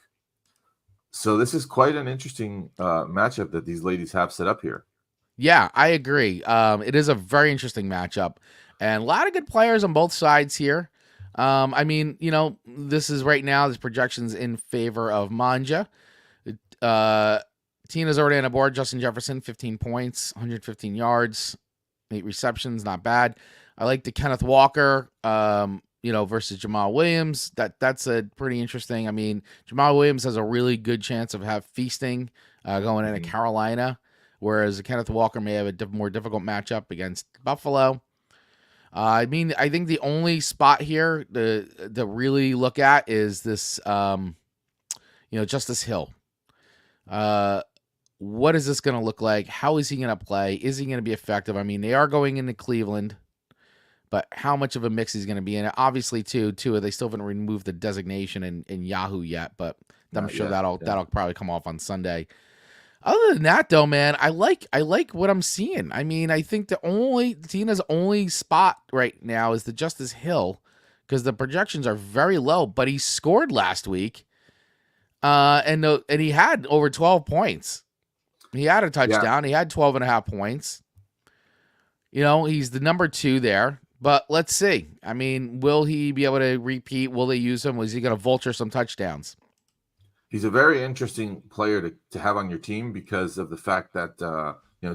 Speaker 2: So this is quite an interesting matchup that these ladies have set up here.
Speaker 1: Yeah, I agree. It is a very interesting matchup. And a lot of good players on both sides here. I mean, this is right now, there's projections in favor of Manja. Tina's already on the board. Justin Jefferson, 15 points, 115 yards, 8 receptions, not bad. I like the Kenneth Walker, versus Jamal Williams. That's a pretty interesting. I mean, Jamal Williams has a really good chance of feasting going into Carolina, whereas Kenneth Walker may have a more difficult matchup against Buffalo. I mean, I think the only spot here to really look at is this, Justice Hill. What is this going to look like? How is he going to play? Is he going to be effective? I mean, they are going into Cleveland, but how much of a mix he's going to be in it? Obviously, too, they still haven't removed the designation in Yahoo yet, but I'm sure that'll probably come off on Sunday. Other than that, though, man, I like what I'm seeing. I mean, I think Tina's only spot right now is the Justice Hill, because the projections are very low. But he scored last week, and he had over 12 points. He had a touchdown. Yeah. He had 12.5 points. He's the number 2 there. But let's see. I mean, will he be able to repeat? Will they use him? Was he going to vulture some touchdowns?
Speaker 2: He's a very interesting player to have on your team because of the fact that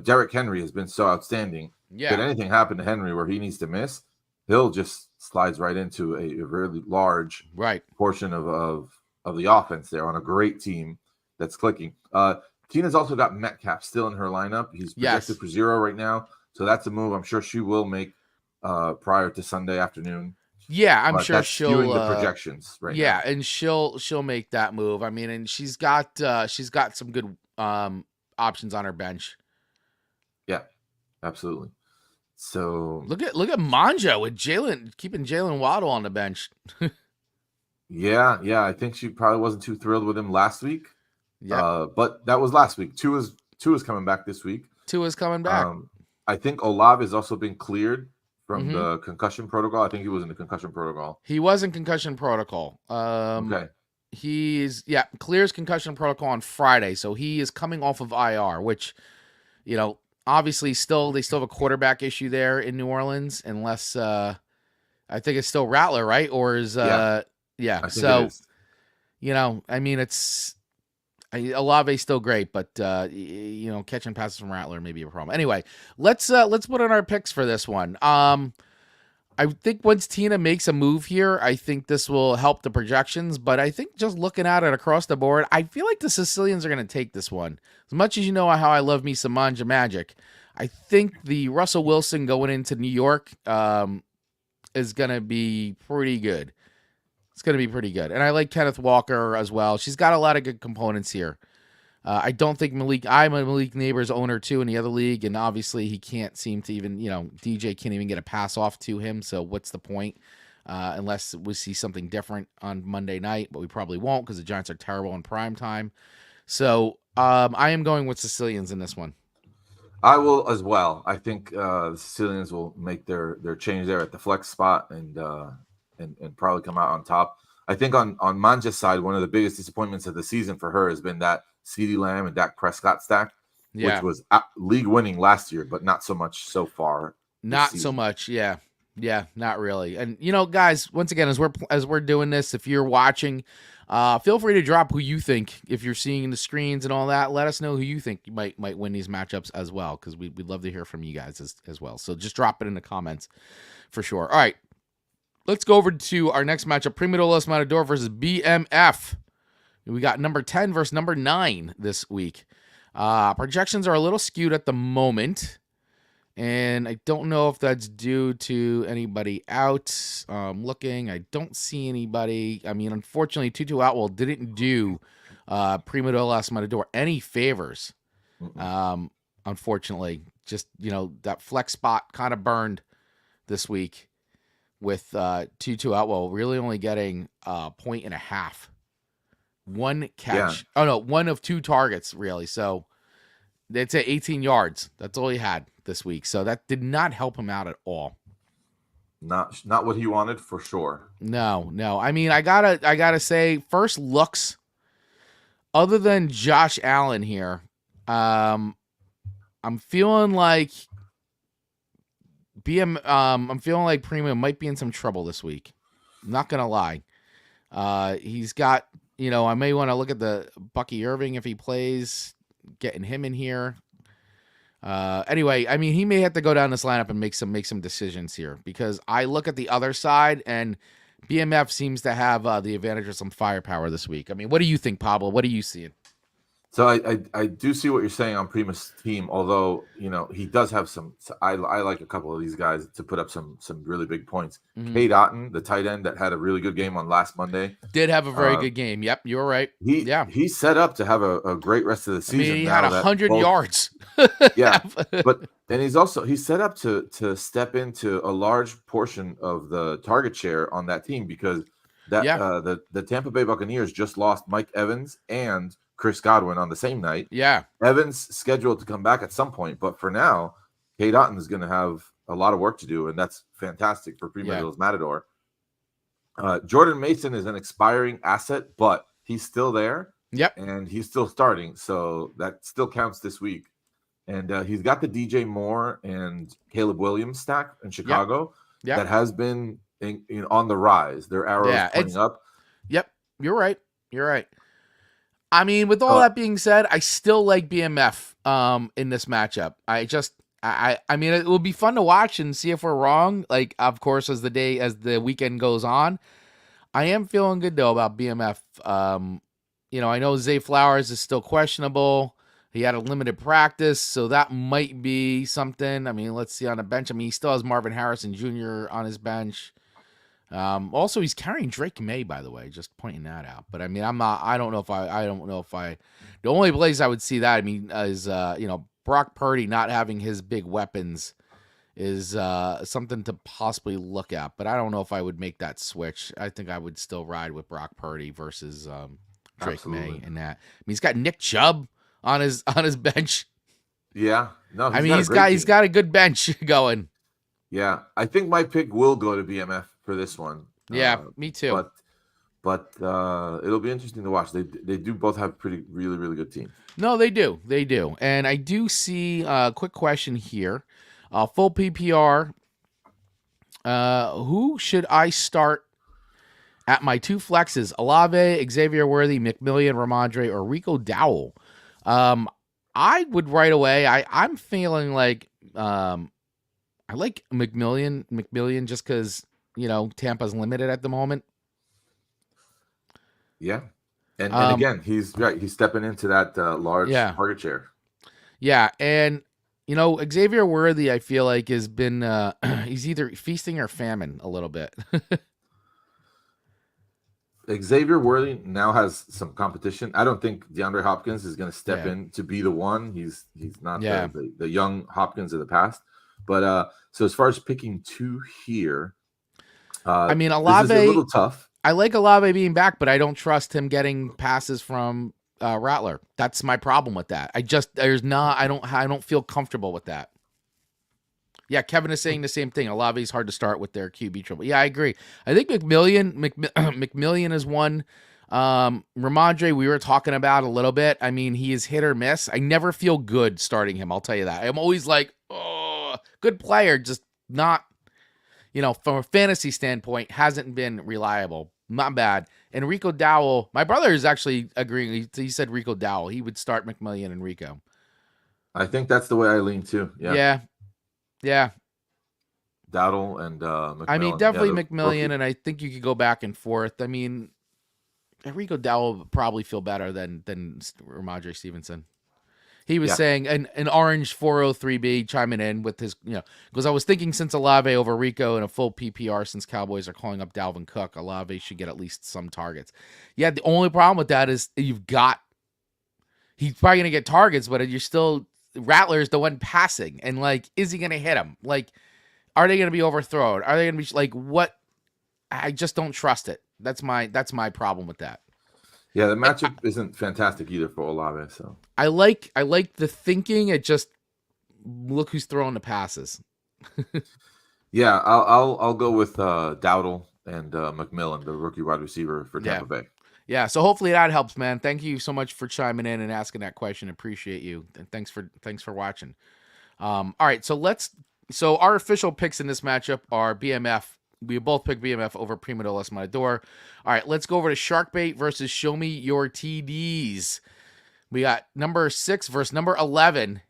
Speaker 2: Derrick Henry has been so outstanding. Yeah. Could anything happen to Henry where he needs to miss, Hill just slides right into a really large portion of the offense there on a great team that's clicking. Tina's also got Metcalf still in her lineup. He's projected for 0 right now, so that's a move I'm sure she will make prior to Sunday afternoon.
Speaker 1: Yeah, I'm sure she'll
Speaker 2: doing the projections right now.
Speaker 1: Yeah, and she'll make that move. I mean, and she's got some good options on her bench.
Speaker 2: Yeah, absolutely. So
Speaker 1: look at Manja with keeping Jalen Waddle on the bench.
Speaker 2: yeah, I think she probably wasn't too thrilled with him last week.
Speaker 1: Yeah,
Speaker 2: but that was last week. Tua's coming back this week.
Speaker 1: Tua's coming back.
Speaker 2: I think Olave has also been cleared from the concussion protocol. I think he was in the concussion protocol.
Speaker 1: He was in concussion protocol.
Speaker 2: Okay.
Speaker 1: He's clears concussion protocol on Friday, so he is coming off of IR, which, obviously they still have a quarterback issue there in New Orleans, unless I think it's still Rattler, right? Or is I think
Speaker 2: so
Speaker 1: it is. I mean, Olave's still great, but catching passes from Rattler may be a problem. Anyway, let's put on our picks for this one. I think once Tina makes a move here, I think this will help the projections. But I think just looking at it across the board, I feel like the Sicilians are going to take this one. As much as you know how I love me some Manja Magic, I think the Russell Wilson going into New York is going to be pretty good. It's going to be pretty good. And I like Kenneth Walker as well. She's got a lot of good components here. I don't think I'm a Malik Neighbors owner too in the other league. And obviously he can't seem to even, DJ can't even get a pass off to him. So what's the point? Unless we see something different on Monday night, but we probably won't because the Giants are terrible in prime time. So I am going with Sicilians in this one.
Speaker 2: I will as well. I think the Sicilians will make their change there at the flex spot and probably come out on top. I think on Manja's side, one of the biggest disappointments of the season for her has been that CeeDee Lamb and Dak Prescott stack, which was league winning last year, but not so much so far.
Speaker 1: Not so much, yeah. Yeah, not really. And guys, once again, as we're doing this, if you're watching, feel free to drop who you think. If you're seeing the screens and all that, let us know who you think might win these matchups as well, because we'd love to hear from you guys as well. So just drop it in the comments for sure. All right. Let's go over to our next matchup, Prima Los Matador versus BMF. We got number 10 versus number 9 this week. Projections are a little skewed at the moment, and I don't know if that's due to anybody out. Looking, I don't see anybody. I mean, unfortunately, Tutu Atwell didn't do Prima Los Matador any favors. Unfortunately, just, that flex spot kind of burned this week. With Tutu Atwell really only getting a point and a half. One catch. Yeah. Oh, no, one of 2 targets, really. So it's at 18 yards. That's all he had this week. So that did not help him out at all.
Speaker 2: Not what he wanted, for sure.
Speaker 1: No. I mean, I gotta say, first looks, other than Josh Allen here, I'm feeling like I'm feeling like Prima might be in some trouble this week. I'm not gonna lie. He's got, I may want to look at the Bucky Irving if he plays, getting him in here. Anyway, I mean, he may have to go down this lineup and make some decisions here, because I look at the other side and BMF seems to have the advantage of some firepower this week. I mean, what do you think, Pablo? What are you seeing?
Speaker 2: So I do see what you're saying on Prima's team, although he does have some. I like a couple of these guys to put up some really big points. Cade Otton, the tight end that had a really good game on last Monday,
Speaker 1: did have a very good game. Yep, you're right.
Speaker 2: He's set up to have a great rest of the season.
Speaker 1: I mean, he had 100 yards.
Speaker 2: Yeah, and he's set up to step into a large portion of the target share on that team, because the Tampa Bay Buccaneers just lost Mike Evans and Chris Godwin on the same night.
Speaker 1: Yeah.
Speaker 2: Evans scheduled to come back at some point, but for now, Cade Otton is going to have a lot of work to do, and that's fantastic for Prima de los Matador. Jordan Mason is an expiring asset, but he's still there.
Speaker 1: Yep.
Speaker 2: And he's still starting, so that still counts this week. And he's got the DJ Moore and Caleb Williams stack in Chicago that has been on the rise. Their arrow is pointing up.
Speaker 1: Yep, you're right. I mean, with all that being said, I still like BMF in this matchup. I mean, it will be fun to watch and see if we're wrong. Like, of course, as the weekend goes on, I am feeling good though about BMF. I know Zay Flowers is still questionable. He had a limited practice, so that might be something. I mean, let's see on the bench. I mean, he still has Marvin Harrison Jr. on his bench. Also, he's carrying Drake May, by the way, just pointing that out. But I mean, I don't know if the only place I would see that, I mean, is, Brock Purdy not having his big weapons is something to possibly look at. But I don't know if I would make that switch. I think I would still ride with Brock Purdy versus Drake May in that. I mean, he's got Nick Chubb on his bench.
Speaker 2: Yeah. No,
Speaker 1: I mean, he's got a good bench going.
Speaker 2: Yeah. I think my pick will go to BMF for this one.
Speaker 1: Yeah, me too.
Speaker 2: But it'll be interesting to watch. They do both have really, really good teams.
Speaker 1: No, they do. And I do see a quick question here. Full PPR. Who should I start At my two flexes, Olave, Xavier Worthy, McMillian, Ramondre, or Rico Dowell. I would right away. I'm feeling like I like McMillian just because Tampa's limited at the moment.
Speaker 2: Yeah, and again, he's right. He's stepping into that large target share.
Speaker 1: Yeah, and Xavier Worthy, I feel like has been he's either feasting or famine a little bit.
Speaker 2: Xavier Worthy now has some competition. I don't think DeAndre Hopkins is going to step in to be the one. He's not the young Hopkins of the past. But so as far as picking two here,
Speaker 1: I mean, Olave,
Speaker 2: this is a little tough.
Speaker 1: I like Olave being back, but I don't trust him getting passes from Rattler. That's my problem with that. I don't feel comfortable with that. Yeah, Kevin is saying the same thing. Olave's hard to start with their QB trouble. Yeah, I agree. I think McMillian is one. Ramondre, we were talking about a little bit. I mean, he is hit or miss. I never feel good starting him. I'll tell you that. I'm always like, oh, good player, just not, from a fantasy standpoint, hasn't been reliable. Not bad. And Rico Dowell, my brother is actually agreeing. He said Rico Dowell. He would start McMillian and Rico.
Speaker 2: I think that's the way I lean too.
Speaker 1: Yeah.
Speaker 2: Dowdle and McMillian.
Speaker 1: I mean, definitely McMillian, and I think you could go back and forth. I mean, Rico Dowell would probably feel better than Ramondre Stevenson. He was saying an orange 403B chiming in with his, because I was thinking since Olave over Rico in a full PPR, since Cowboys are calling up Dalvin Cook, Olave should get at least some targets. Yeah, the only problem with that is he's probably going to get targets, but you're still, Rattler's the one passing. And, is he going to hit him? Are they going to be overthrown? Are they going to be, what? I just don't trust it. That's my problem with that.
Speaker 2: Yeah, the matchup isn't fantastic either for Olave. So
Speaker 1: I like the thinking. It just look who's throwing the passes.
Speaker 2: Yeah, I'll go with Dowdle and McMillan, the rookie wide receiver for Tampa Bay.
Speaker 1: Yeah, so hopefully that helps, man. Thank you so much for chiming in and asking that question. Appreciate you, and thanks for watching. All right, so our official picks in this matchup are BMF. We both picked BMF over Primo de los Matador. All right, let's go over to Sharkbait versus Show Me Your TDs. We got number 6 versus number 11.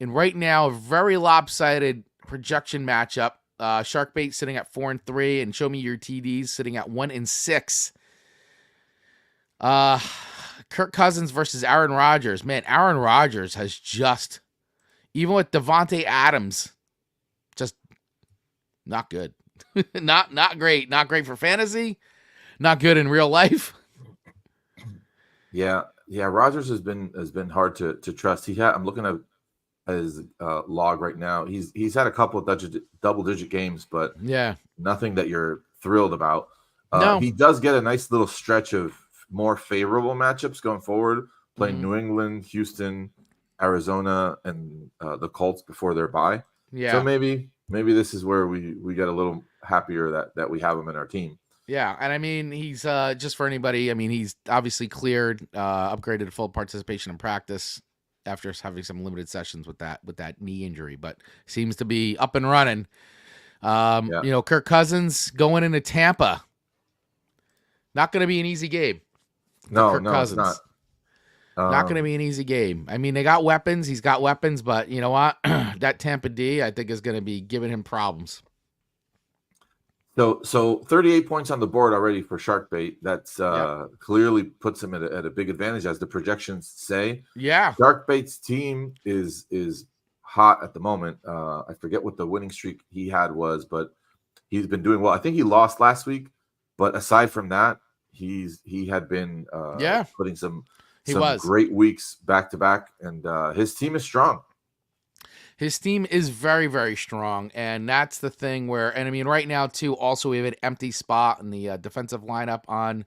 Speaker 1: And right now, a very lopsided projection matchup. Sharkbait sitting at 4-3, and Show Me Your TDs sitting at 1-6. Kirk Cousins versus Aaron Rodgers. Man, Aaron Rodgers has just, even with Devontae Adams, just not good. not great. Not great for fantasy. Not good in real life.
Speaker 2: Yeah. Rodgers has been hard to trust. I'm looking at his log right now. He's had a couple of double-digit games, but nothing that you're thrilled about.
Speaker 1: No.
Speaker 2: He does get a nice little stretch of more favorable matchups going forward, playing New England, Houston, Arizona, and the Colts before their bye.
Speaker 1: Yeah.
Speaker 2: So maybe this is where we get a little happier that we have him in our team.
Speaker 1: Yeah, and I mean, he's just for anybody, I mean, he's obviously cleared, upgraded to full participation in practice after having some limited sessions with that knee injury, but seems to be up and running. Kirk Cousins going into Tampa. Not going to be an easy game.
Speaker 2: No,
Speaker 1: Cousins.
Speaker 2: It's not.
Speaker 1: Not going to be an easy game. I mean, they got weapons. He's got weapons, but you know what? That Tampa D, I think, is going to be giving him problems.
Speaker 2: So 38 points on the board already for Sharkbait. That's clearly puts him at a big advantage, as the projections say.
Speaker 1: Yeah.
Speaker 2: Sharkbait's team is hot at the moment. I forget what the winning streak he had was, but he's been doing well. I think he lost last week, but aside from that, he had been putting some great weeks back to back, and his team is strong.
Speaker 1: His team is very, very strong, and that's the thing and I mean, right now, too, also we have an empty spot in the defensive lineup on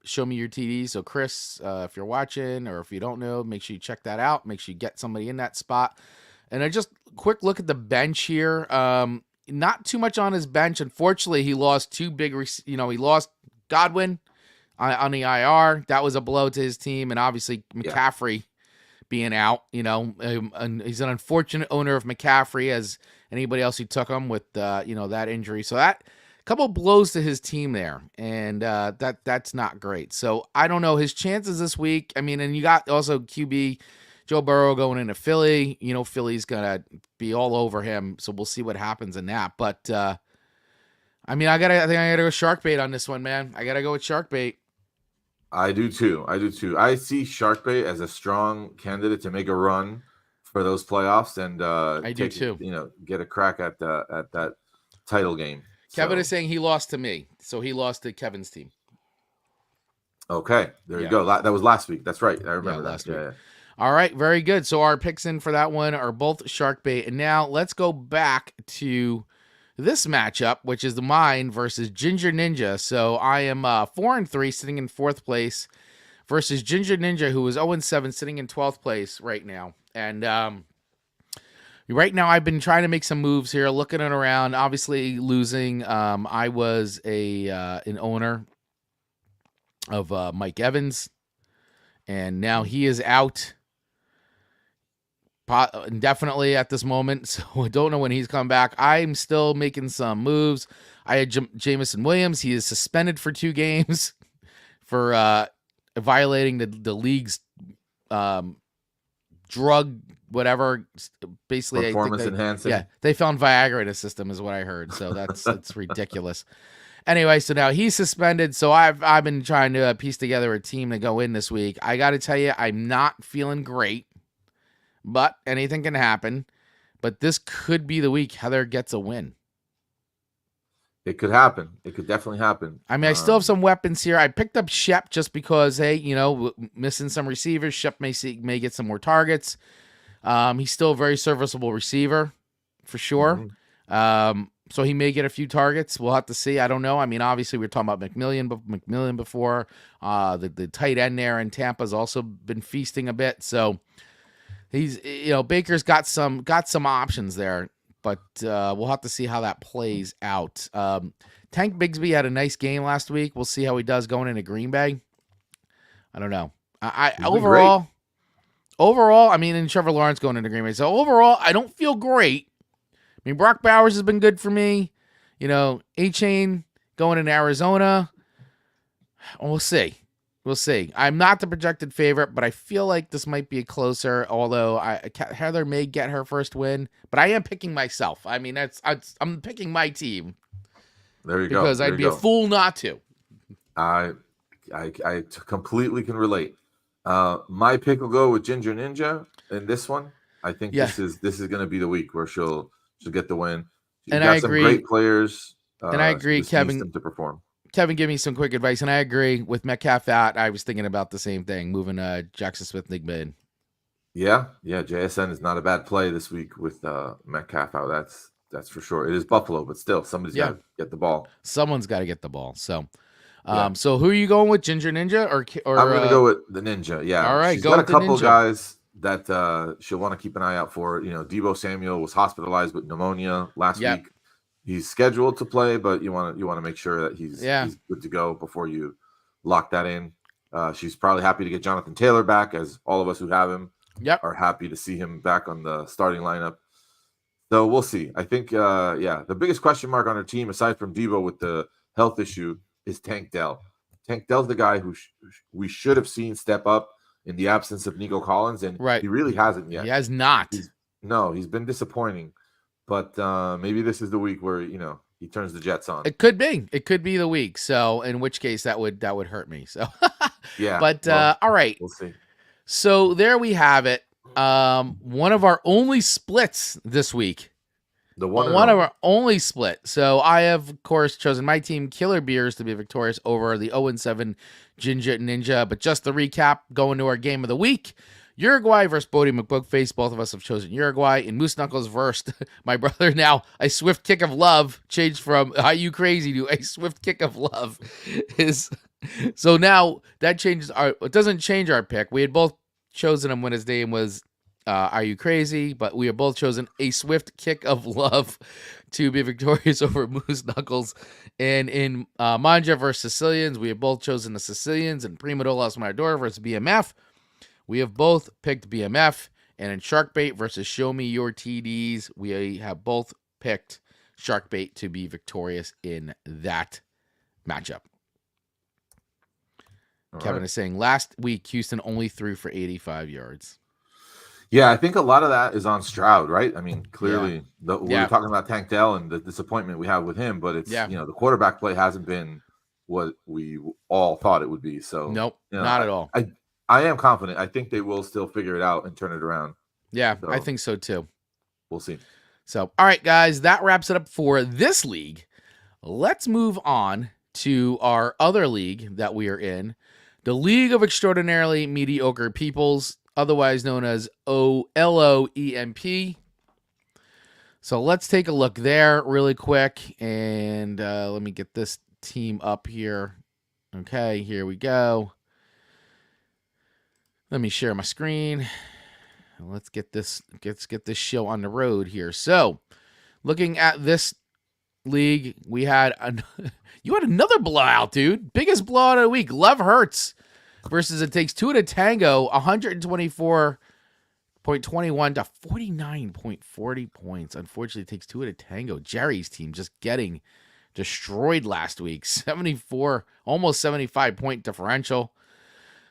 Speaker 1: Show Me Your TD. So, Chris, if you're watching or if you don't know, make sure you check that out. Make sure you get somebody in that spot. And I just quick look at the bench here. Not too much on his bench. Unfortunately, he lost two big, he lost Godwin on the IR. That was a blow to his team, and obviously McCaffrey being out, and he's an unfortunate owner of McCaffrey, as anybody else who took him with, that injury. So that couple blows to his team there, and that's not great. So I don't know his chances this week. I mean, and you got also QB Joe Burrow going into Philly. You know, Philly's gonna be all over him, so we'll see what happens in that. But I mean, I think I gotta go shark bait on this one, man. I gotta go with shark bait.
Speaker 2: I do too. I see Sharkbait as a strong candidate to make a run for those playoffs and
Speaker 1: I do too.
Speaker 2: Get a crack at that title game.
Speaker 1: Kevin is saying he lost to me, so he lost to Kevin's team.
Speaker 2: Okay, there you go. That was last week. That's right. I remember that.
Speaker 1: Last week. Yeah. All right, very good. So our picks in for that one are both shark bait. And now let's go back to this matchup, which is mine versus Ginger Ninja. So I am 4-3, sitting in 4th place, versus Ginger Ninja, who is 0-7, sitting in 12th place right now. And right now I've been trying to make some moves here, looking it around, obviously losing. I was an owner of Mike Evans, and now he is out indefinitely at this moment, so I don't know when he's coming back. I'm still making some moves. I had Jamison Williams. He is suspended for 2 games for violating the league's drug whatever. Basically,
Speaker 2: performance enhancing.
Speaker 1: Yeah, they found Viagra in his system, is what I heard. So that's ridiculous. Anyway, so now he's suspended. So I've been trying to piece together a team to go in this week. I got to tell you, I'm not feeling great. But anything can happen. But this could be the week Heather gets a win.
Speaker 2: It could happen. It could definitely happen.
Speaker 1: I mean, I still have some weapons here. I picked up Shep just because, hey, missing some receivers. Shep may get some more targets. He's still a very serviceable receiver, for sure. Mm-hmm. So he may get a few targets. We'll have to see. I don't know. I mean, obviously, we were talking about McMillian before. The tight end there in Tampa's also been feasting a bit. So he's, Baker's got some options there, but we'll have to see how that plays out. Tank Bigsby had a nice game last week. We'll see how he does going into Green Bay. I don't know. Overall, I mean, and Trevor Lawrence going into Green Bay. So overall, I don't feel great. I mean, Brock Bowers has been good for me. A-Chain going in Arizona. We'll see. I'm not the projected favorite, but I feel like this might be closer, although Heather may get her first win. But I am picking myself. I mean, I'm picking my team.
Speaker 2: There you go.
Speaker 1: Because I'd be a fool not to.
Speaker 2: I completely can relate. My pick will go with Ginger Ninja in this one. I think this is going to be the week where she'll get the win. She's got some great players.
Speaker 1: And I agree, Kevin,
Speaker 2: to perform.
Speaker 1: Kevin, give me some quick advice, and I agree with Metcalf out. I was thinking about the same thing, moving Jackson Smith-Njigba in.
Speaker 2: Yeah, JSN is not a bad play this week with Metcalf out. That's for sure. It is Buffalo, but still, somebody's got to get the ball.
Speaker 1: Someone's got to get the ball. So, so who are you going with, Ginger Ninja or
Speaker 2: I'm going to go with the Ninja. Yeah,
Speaker 1: all right,
Speaker 2: she's got a couple guys that she'll want to keep an eye out for. Deebo Samuel was hospitalized with pneumonia last week. He's scheduled to play, but you want to make sure that he's good to go before you lock that in. She's probably happy to get Jonathan Taylor back, as all of us who have him are happy to see him back on the starting lineup. So we'll see. I think, the biggest question mark on her team, aside from Deebo with the health issue, is Tank Dell. Tank Dell's the guy who we should have seen step up in the absence of Nico Collins, and he really hasn't yet.
Speaker 1: He has not.
Speaker 2: He's been disappointing. But maybe this is the week where he turns the Jets on.
Speaker 1: It could be the week. So in which case that would hurt me. So But all right.
Speaker 2: We'll see.
Speaker 1: So there we have it. One of our only splits this week. One of our only split. So I have, of course, chosen my team, Killer Beers, to be victorious over the 0-7 Ginger Ninja. But just to recap, going to our game of the week. Uruguay versus Bodie McBookface. Both of us have chosen Uruguay. And Moose Knuckles versus my brother. Now, a swift kick of love changed from "Are you crazy?" to a swift kick of love. So now that changes it doesn't change our pick. We had both chosen him when his name was "Are you crazy?" But we have both chosen a swift kick of love to be victorious over Moose Knuckles. And in Manja versus Sicilians, we have both chosen the Sicilians. And Primo Dolas Marador versus BMF. We have both picked BMF, and in Sharkbait versus Show Me Your TDs, we have both picked shark bait to be victorious in that matchup. Kevin is saying last week Houston only threw for 85 yards.
Speaker 2: Yeah, I think a lot of that is on Stroud, right? I mean, clearly we were talking about Tank Dell and the disappointment we have with him, but it's the quarterback play hasn't been what we all thought it would be. So
Speaker 1: nope, not at all.
Speaker 2: I am confident. I think they will still figure it out and turn it around.
Speaker 1: Yeah, so, I think so too.
Speaker 2: We'll see.
Speaker 1: So, all right, guys, that wraps it up for this league. Let's move on to our other league that we are in, the League of Extraordinarily Mediocre Peoples, otherwise known as LOEMP. So let's take a look there really quick, and let me get this team up here. Okay, here we go. Let me share my screen. Let's get this show on the road here. So, looking at this league, we had you had another blowout, dude. Biggest blowout of the week. Love Hurts versus It Takes Two to Tango, 124.21 to 49.40 points. Unfortunately, It Takes Two to Tango. Jerry's team just getting destroyed last week. 74, almost 75 point differential.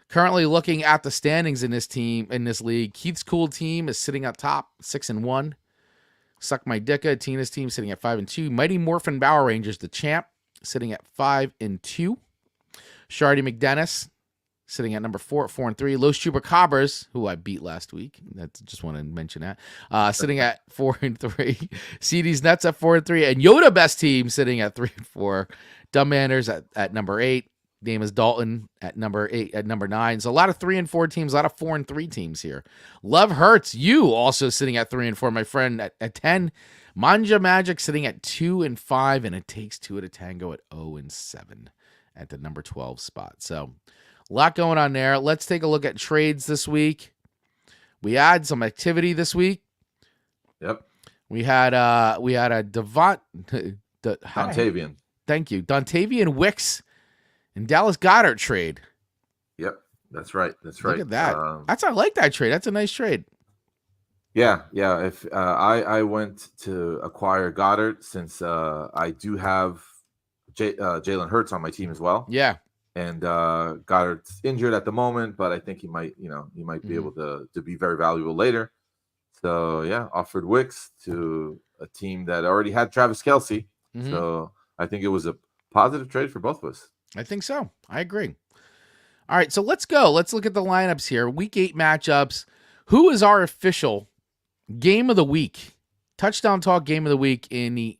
Speaker 1: Currently looking at the standings in this league, Keith's cool team is sitting up top, 6-1. Suck My Dicka, Tina's team sitting at 5-2. Mighty Morphin Power Rangers, the champ, sitting at 5-2. Shardy McDennis sitting at number 4 at 4-3. Los Chupacabras, who I beat last week. Just want to mention that. Sitting at 4-3. CD's Nuts at 4-3. And Yoda Best team sitting at 3-4. Dumb Manners at number 8. Name is Dalton at number 8, at number 9. So a lot of 3 and 4 teams, a lot of 4 and 3 teams here. Love Hurts, you also sitting at 3 and 4. My friend at 10. Manja Magic sitting at 2 and 5, and It Takes Two to Tango at 0 and 7 at the number 12 spot. So a lot going on there. Let's take a look at trades this week. We had some activity this week.
Speaker 2: Yep.
Speaker 1: We had a Dontavian. Thank you, Dontavian Wicks. And Dallas Goedert trade.
Speaker 2: Yep, that's right. Look
Speaker 1: at that. I like that trade. That's a nice trade.
Speaker 2: Yeah. If I went to acquire Goddard, since I do have Jalen Hurts on my team as well.
Speaker 1: Yeah.
Speaker 2: And Goddard's injured at the moment, but I think he might be able to be very valuable later. So yeah, offered Wicks to a team that already had Travis Kelce. Mm-hmm. So I think it was a positive trade for both of us.
Speaker 1: I think so. I agree. All right, so let's go. Let's look at the lineups here. Week 8 matchups. Who is our official game of the week? Touchdown Talk game of the week in the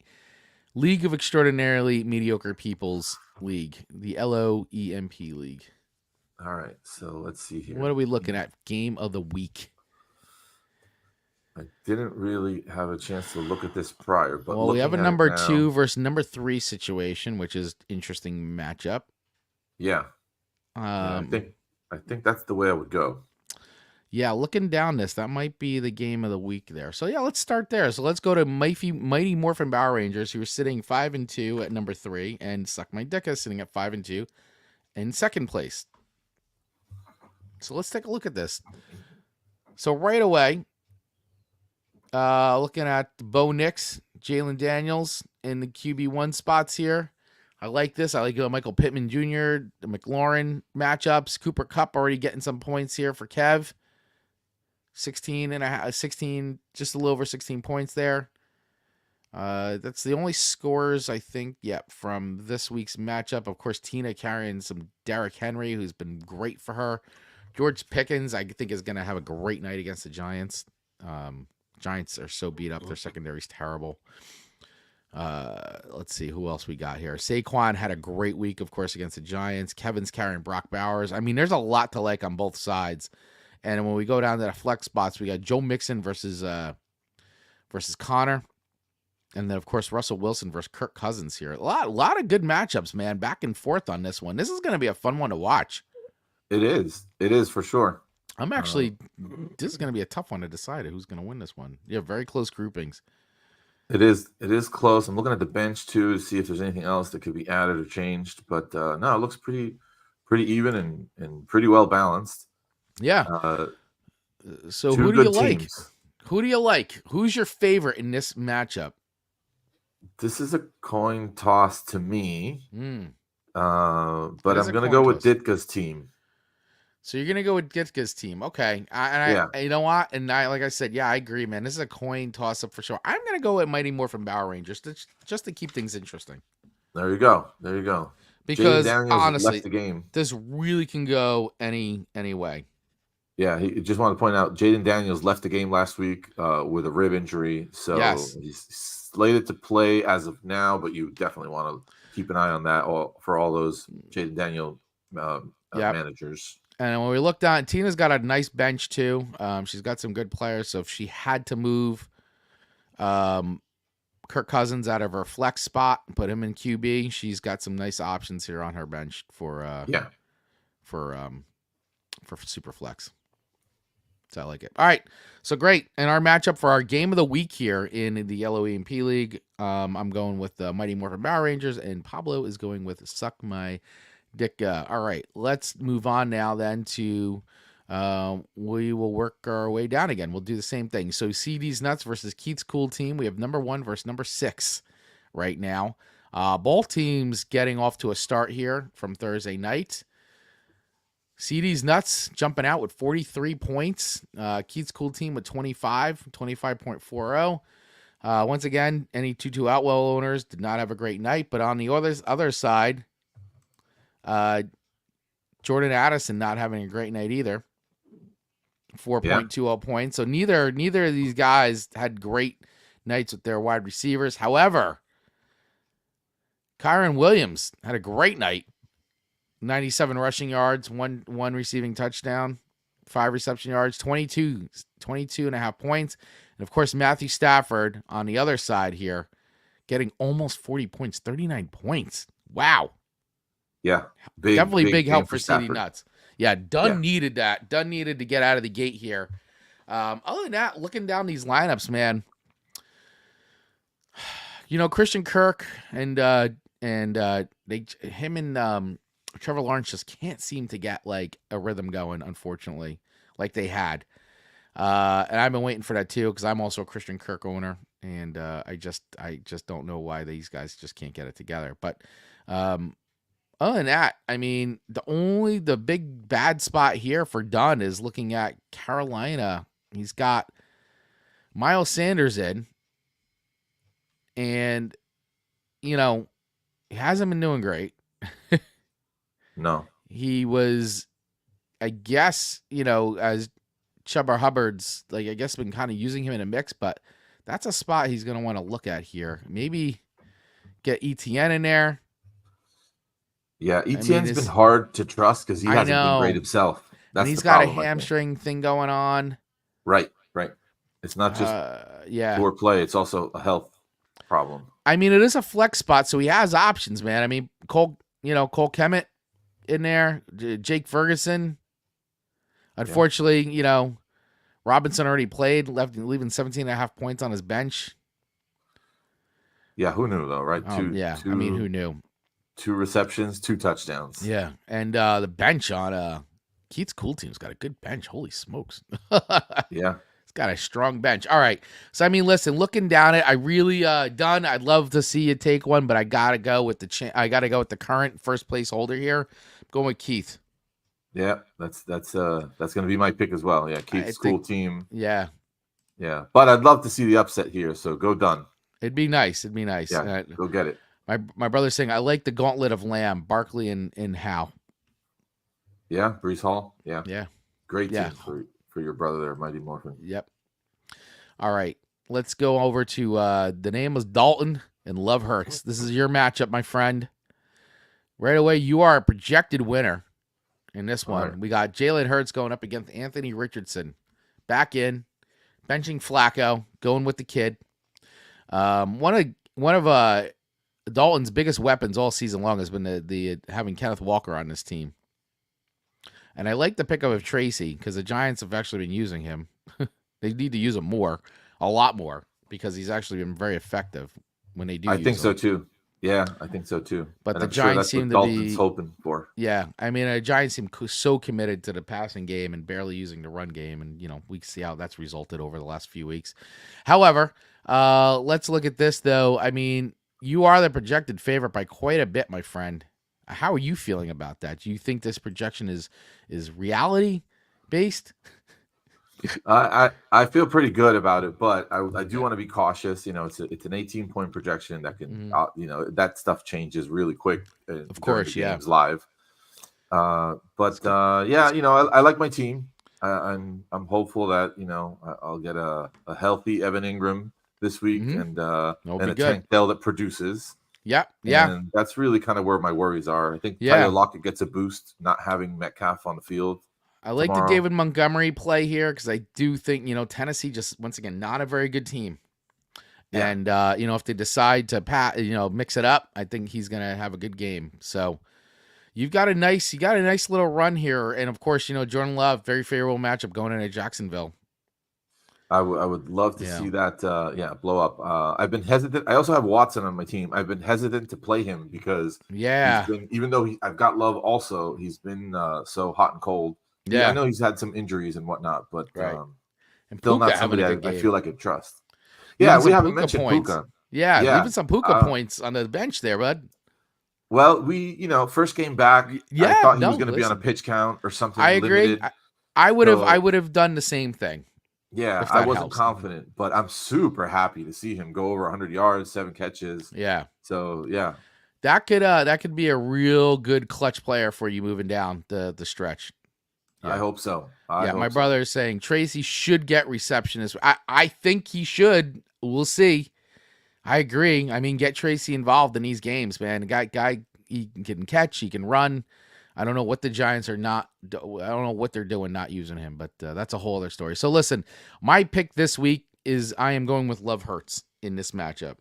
Speaker 1: League of Extraordinarily Mediocre Peoples League, the LOEMP League.
Speaker 2: All right, so let's see here.
Speaker 1: What are we looking at? Game of the week.
Speaker 2: I didn't really have a chance to look at this prior, but
Speaker 1: we have a number 2 versus number 3 situation, which is interesting matchup.
Speaker 2: Yeah. I think that's the way I would go.
Speaker 1: Yeah, looking down this, that might be the game of the week there. So yeah, let's start there. So let's go to Mighty Morphin Power Rangers, who are sitting 5-2 at number 3, and Suck My Dicka sitting at 5-2 in second place. So let's take a look at this. So right away, looking at Bo Nix, Jalen Daniels in the QB1 spots here. I like this. I like Michael Pittman Jr., the McLaurin matchups. Cooper Kupp already getting some points here for Kev. 16, just a little over 16 points there. That's the only scores, I think, from this week's matchup. Of course, Tina carrying some Derrick Henry, who's been great for her. George Pickens, I think, is going to have a great night against the Giants. Giants are so beat up. Their secondary's terrible. Let's see who else we got here. Saquon had a great week, of course, against the Giants. Kevin's carrying Brock Bowers. I mean, there's a lot to like on both sides. And when we go down to the flex spots, we got Joe Mixon versus Connor. And then, of course, Russell Wilson versus Kirk Cousins here. A lot of good matchups, man. Back and forth on this one. This is going to be a fun one to watch.
Speaker 2: It is. It is for sure.
Speaker 1: I'm actually, this is going to be a tough one to decide who's going to win this one. You have very close groupings.
Speaker 2: It is close. I'm looking at the bench too to see if there's anything else that could be added or changed. But no, it looks pretty even and pretty well balanced.
Speaker 1: Yeah. So who do you like? Who do you like? Who's your favorite in this matchup?
Speaker 2: This is a coin toss to me,
Speaker 1: Mm,
Speaker 2: but
Speaker 1: it is
Speaker 2: I'm
Speaker 1: a
Speaker 2: gonna
Speaker 1: coin
Speaker 2: go with
Speaker 1: toss.
Speaker 2: Ditka's team.
Speaker 1: So you're gonna go with Ditka's team, okay?
Speaker 2: Yeah,
Speaker 1: You know what? And I, like I said, yeah, I agree, man. This is a coin toss up for sure. I'm gonna go with Mighty Morphin Power Rangers just to keep things interesting,
Speaker 2: there you go. There you go. Jaden
Speaker 1: because
Speaker 2: Daniels left
Speaker 1: honestly,
Speaker 2: the game.
Speaker 1: this really can go any way.
Speaker 2: Yeah, he just wanted to point out Jaden Daniels left the game last week with a rib injury, so
Speaker 1: Yes.
Speaker 2: he's slated to play as of now. But you definitely want to keep an eye on that for all those Jaden Daniel
Speaker 1: Yep.
Speaker 2: managers.
Speaker 1: And when we look down, Tina's got a nice bench too. She's got some good players. So if she had to move um, Kirk Cousins out of her flex spot and put him in QB, she's got some nice options here on her bench
Speaker 2: Yeah,
Speaker 1: for um, for super flex. So I like it. All right, so great. And our matchup for our game of the week here in the LOEMP League, I'm going with the Mighty Morphin Power Rangers, and Pablo is going with Suck My Dick. All right, let's move on now then to we will work our way down again. We'll do the same thing. So CD's Nuts versus Keith's Cool Team. We have number 1 versus number 6 right now. Both teams getting off to a start here from Thursday night. CD's Nuts jumping out with 43 points. Keith's Cool Team with 25.40. Once again, any 2-2 Outwell owners did not have a great night, but on the other side, Jordan Addison not having a great night either. 4.20 points. So neither of these guys had great nights with their wide receivers. However, Kyron Williams had a great night. 97 rushing yards, one receiving touchdown, 5 reception yards, 22 and a half points. And of course, Matthew Stafford on the other side here getting almost 40 points, 39 points. Wow.
Speaker 2: yeah,
Speaker 1: Definitely big
Speaker 2: game
Speaker 1: help
Speaker 2: for
Speaker 1: for CD
Speaker 2: Stafford.
Speaker 1: Nuts. Yeah, Dunn needed that. Dunn needed to get out of the gate here. Other than that, looking down these lineups, man, Christian Kirk and him and Trevor Lawrence just can't seem to get like a rhythm going, unfortunately, like they had. And I've been waiting for that too, because I'm also a Christian Kirk owner, and I just don't know why these guys just can't get it together. But other than that, I mean, the big bad spot here for Dunn is looking at Carolina. He's got Miles Sanders in, and he hasn't been doing great.
Speaker 2: No.
Speaker 1: He was, I guess, as Chuba Hubbard's, like, I guess, been kind of using him in a mix, but that's a spot he's going to want to look at here. Maybe get ETN in there.
Speaker 2: Yeah, ETN's been hard to trust because he hasn't been great himself.
Speaker 1: And he's got a hamstring thing going on.
Speaker 2: Right. It's not just poor play; it's also a health problem.
Speaker 1: I mean, it is a flex spot, so he has options, man. I mean, Cole Kemet in there, Jake Ferguson. Unfortunately, Robinson already played, leaving 17.5 points on his bench.
Speaker 2: Yeah, who knew though, right?
Speaker 1: I mean, who knew?
Speaker 2: 2 receptions, 2 touchdowns.
Speaker 1: Yeah, and the bench on Keith's Cool Team's got a good bench. Holy smokes!
Speaker 2: Yeah,
Speaker 1: it's got a strong bench. All right, so I mean, listen, looking down it, I really Dunn. I'd love to see you take one, but I gotta go with the current first place holder here. I'm going with Keith.
Speaker 2: Yeah, that's going to be my pick as well. Yeah, Keith's Cool Team.
Speaker 1: Yeah,
Speaker 2: but I'd love to see the upset here. So go Dunn.
Speaker 1: It'd be nice.
Speaker 2: Yeah, go get it.
Speaker 1: My brother's saying I like the gauntlet of Lamb, Barkley and Howe.
Speaker 2: Yeah, Brees Hall. Yeah. Great
Speaker 1: team
Speaker 2: for your brother there, Mighty Morphin.
Speaker 1: Yep. All right, let's go over to the name is Dalton and Love Hurts. This is your matchup, my friend. Right away, you are a projected winner in this one. Right. We got Jalen Hurts going up against Anthony Richardson. Back in, benching Flacco, going with the kid. One of Dalton's biggest weapons all season long has been the having Kenneth Walker on this team. And I like the pickup of Tracy because the Giants have actually been using him. They need to use him a lot more, because he's actually been very effective when they do.
Speaker 2: I think so too. Yeah, I think so too.
Speaker 1: But the Giants seem to be
Speaker 2: hoping for.
Speaker 1: Yeah, I mean, the Giants seem so committed to the passing game and barely using the run game, and we see how that's resulted over the last few weeks. However, Let's look at this though. I mean, you are the projected favorite by quite a bit, my friend. How are you feeling about that? Do you think this projection is reality based?
Speaker 2: I feel pretty good about it, but I do want to be cautious. It's an 18-point projection that can
Speaker 1: Mhm.
Speaker 2: that stuff changes really quick
Speaker 1: Of
Speaker 2: during the
Speaker 1: course, yeah.
Speaker 2: games live.
Speaker 1: It's go-
Speaker 2: Yeah, I like my team. I'm hopeful that I'll get a healthy Evan Ingram this week
Speaker 1: Mhm. That'll
Speaker 2: and
Speaker 1: be
Speaker 2: a
Speaker 1: good.
Speaker 2: Tank Dell that produces.
Speaker 1: Yeah, yeah,
Speaker 2: And that's really kind of where my worries are. I think Tyler
Speaker 1: yeah.
Speaker 2: Lockett gets a boost not having Metcalf on the field
Speaker 1: I like the
Speaker 2: tomorrow.
Speaker 1: David Montgomery play here because I do think Tennessee just once again not a very good team,
Speaker 2: Yeah,
Speaker 1: and if they decide to mix it up, I think he's gonna have a good game. So you got a nice little run here, and of course Jordan Love, very favorable matchup going into Jacksonville.
Speaker 2: I would love to
Speaker 1: Yeah,
Speaker 2: see that blow up. I've been hesitant. I also have Watson on my team. I've been hesitant to play him because he's
Speaker 1: yeah,
Speaker 2: been, even though I've got Love also, he's been so hot and cold. I
Speaker 1: yeah.
Speaker 2: know he's had some injuries and whatnot, but
Speaker 1: Right. And
Speaker 2: still
Speaker 1: Puka
Speaker 2: not
Speaker 1: having a
Speaker 2: somebody
Speaker 1: good
Speaker 2: I feel
Speaker 1: game.
Speaker 2: like I trust.
Speaker 1: Leaving
Speaker 2: Yeah, we
Speaker 1: some
Speaker 2: haven't
Speaker 1: Puka
Speaker 2: mentioned
Speaker 1: points.
Speaker 2: Puka.
Speaker 1: Yeah,
Speaker 2: Yeah.
Speaker 1: leaving some Puka points on the bench there, bud.
Speaker 2: Well, first game back, I
Speaker 1: Yeah,
Speaker 2: thought he was
Speaker 1: no,
Speaker 2: going to be on a
Speaker 1: listen.
Speaker 2: pitch count or
Speaker 1: I
Speaker 2: something
Speaker 1: agree.
Speaker 2: limited.
Speaker 1: I
Speaker 2: So
Speaker 1: would have done the same thing
Speaker 2: yeah,
Speaker 1: if
Speaker 2: I
Speaker 1: that
Speaker 2: wasn't
Speaker 1: helps.
Speaker 2: confident, but I'm super happy to see him go over 100 yards, 7 catches.
Speaker 1: Yeah.
Speaker 2: So yeah,
Speaker 1: That could be a real good clutch player for you moving down the stretch.
Speaker 2: I
Speaker 1: Yeah.
Speaker 2: hope so. I
Speaker 1: Yeah, my
Speaker 2: hope so.
Speaker 1: brother is saying Tracy should get receptionist. I think he should. We'll see. I agree. I mean, get Tracy involved in these games, man. Guy, he can catch, he can run. I don't know what the Giants are not. I don't know what they're doing not using him, but that's a whole other story. So listen, my pick this week is I am going with Love Hurts in this matchup.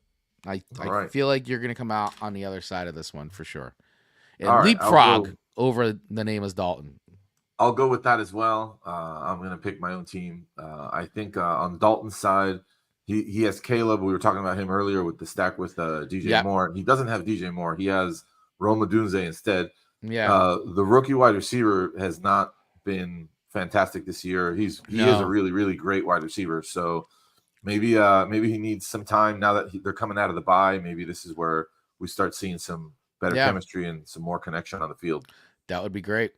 Speaker 2: All
Speaker 1: I
Speaker 2: right.
Speaker 1: feel like you're going to come out on the other side of this one for sure, and
Speaker 2: All right.
Speaker 1: leapfrog over the name is Dalton.
Speaker 2: I'll go with that as well. I'm going to pick my own team. I think on Dalton's side, he has Caleb. We were talking about him earlier with the stack with DJ
Speaker 1: Yep.
Speaker 2: Moore. He doesn't have DJ Moore. He has Roma Dunze instead.
Speaker 1: Yeah.
Speaker 2: The rookie wide receiver has not been fantastic this year. He is a
Speaker 1: No.
Speaker 2: really really great wide receiver. So maybe he needs some time now that they're coming out of the bye. Maybe this is where we start seeing some better
Speaker 1: Yeah.
Speaker 2: chemistry and some more connection on the field.
Speaker 1: That would be great.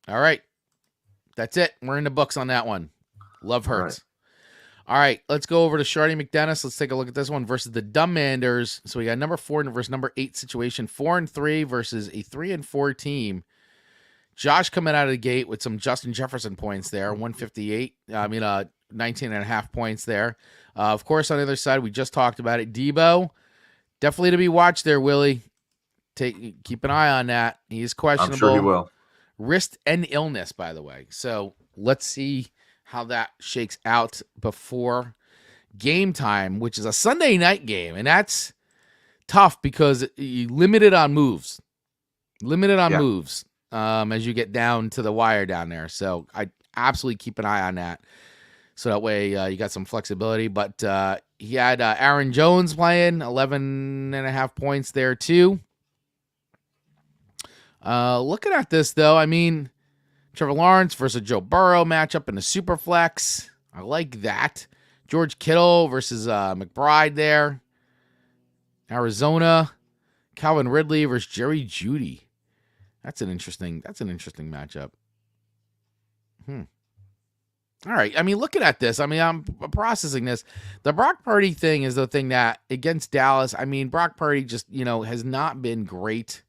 Speaker 1: All right. That's it. We're in the books on that one. Love
Speaker 2: All
Speaker 1: Hurts. All right, let's go over to Shardy McDennis. Let's take a look at this one versus the Dumbmanders. So we got number 4 versus number 8 situation. 4-3 versus a 3-4 team. Josh coming out of the gate with some Justin Jefferson points there, 158. 19 and a half points there. Of course, on the other side, we just talked about it. Debo, definitely to be watched there, Willie. Keep an eye on that. He is questionable.
Speaker 2: I'm sure he will.
Speaker 1: Wrist and illness, by the way. So let's see how that shakes out before game time, which is a Sunday night game. And that's tough because you limited on moves. Moves as you get down to the wire down there. So I absolutely keep an eye on that. So that way you got some flexibility. But he had Aaron Jones playing 11 and a half points there too. Looking at this, though, I mean, Trevor Lawrence versus Joe Burrow matchup in the super flex. I like that. George Kittle versus McBride there. Arizona. Calvin Ridley versus Jerry Jeudy. That's an interesting matchup. All right. I mean, looking at this, I mean, I'm processing this. The Brock Purdy thing is the thing that against Dallas, I mean, Brock Purdy just, has not been great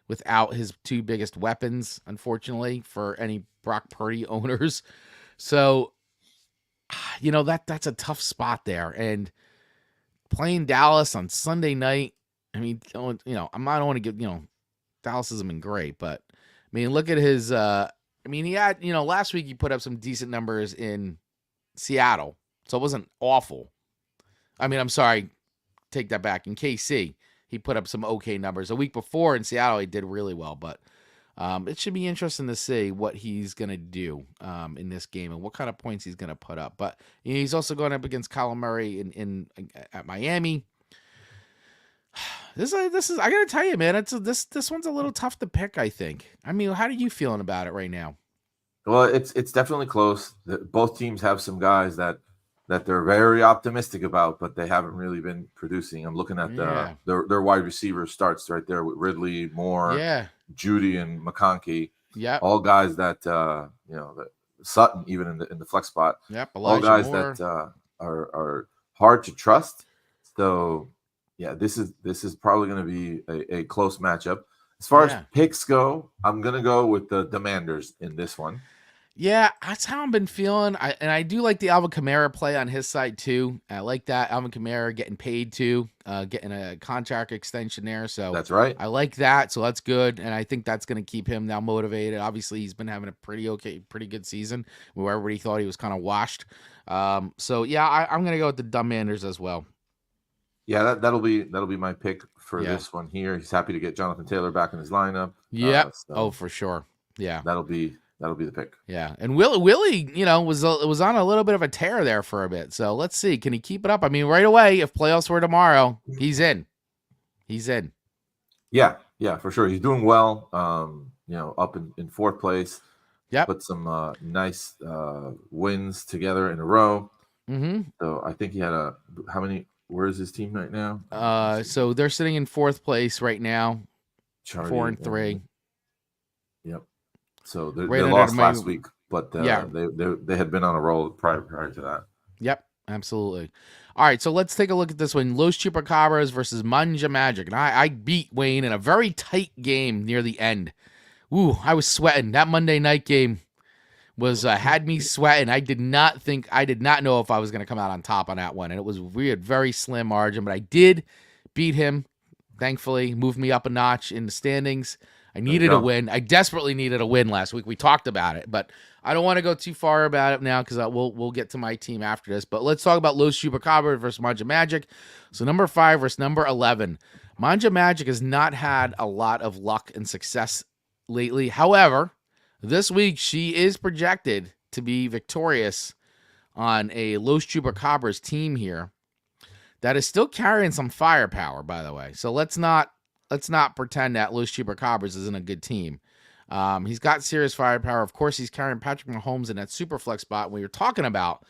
Speaker 1: without his 2 biggest weapons, unfortunately, for any Brock Purdy owners. So, that's a tough spot there. And playing Dallas on Sunday night, I mean, I don't want to give, Dallas hasn't been great, but I mean, look at his, he had, last week he put up some decent numbers in Seattle. So it wasn't awful. I mean, I'm sorry, take that back. In KC, he put up some okay numbers. A week before in Seattle, he did really well, but it should be interesting to see what he's going to do in this game and what kind of points he's going to put up. But he's also going up against Kyler Murray at Miami. This is I got to tell you, man, this one's a little tough to pick, I think. I mean, how are you feeling about it right now?
Speaker 2: Well, it's definitely close. Both teams have some guys that that they're very optimistic about, but they haven't really been producing. I'm looking at
Speaker 1: Yeah.
Speaker 2: their wide receiver starts right there with Ridley, Moore,
Speaker 1: Yeah.
Speaker 2: Judy, and McConkey.
Speaker 1: Yep.
Speaker 2: All guys that that Sutton even in the flex spot.
Speaker 1: Yep.
Speaker 2: All
Speaker 1: Elijah
Speaker 2: guys
Speaker 1: Moore.
Speaker 2: that are hard to trust. So yeah, this is probably going to be a close matchup. As far as picks go, I'm going to go with the Demanders in this one.
Speaker 1: Yeah, that's how I've been feeling. I do like the Alvin Kamara play on his side too. I like that Alvin Kamara getting paid too, getting a contract extension there. So
Speaker 2: that's right.
Speaker 1: I like that. So that's good, and I think that's going to keep him now motivated. Obviously, he's been having a pretty good season where everybody thought he was kind of washed. So yeah, I'm going to go with the Demanders as well.
Speaker 2: Yeah, that'll be my pick for this one here. He's happy to get Jonathan Taylor back in his lineup.
Speaker 1: Yeah. For sure. Yeah.
Speaker 2: That'll be the pick.
Speaker 1: Yeah, and Willie, was on a little bit of a tear there for a bit. So let's see, can he keep it up? I mean, right away, if playoffs were tomorrow, he's in. He's in.
Speaker 2: Yeah, for sure. He's doing well. Up in fourth place.
Speaker 1: Yep.
Speaker 2: Put some nice wins together in a row.
Speaker 1: Mm-hmm.
Speaker 2: So I think he had how many? Where is his team right now?
Speaker 1: So they're sitting in fourth place right now,
Speaker 2: Charlie
Speaker 1: 4-3.
Speaker 2: Yep. So they lost last week, but they had been on a roll prior to that.
Speaker 1: Yep, absolutely. All right, so let's take a look at this one. Los Chupacabras versus Manja Magic. And I beat Wayne in a very tight game near the end. Ooh, I was sweating. That Monday night game was had me sweating. I did not know if I was going to come out on top on that one. And it was weird, very slim margin, but I did beat him, thankfully, moved me up a notch in the standings. I needed a win. I desperately needed a win last week. We talked about it, but I don't want to go too far about it now because we'll get to my team after this. But let's talk about Los Chupacabras versus Manja Magic. So number 5 versus number 11. Manja Magic has not had a lot of luck and success lately. However, this week she is projected to be victorious on a Los Chupacabras team here that is still carrying some firepower, by the way. So let's not pretend that Los Chupacabras isn't a good team. He's got serious firepower. Of course, he's carrying Patrick Mahomes in that super flex spot. When you're talking about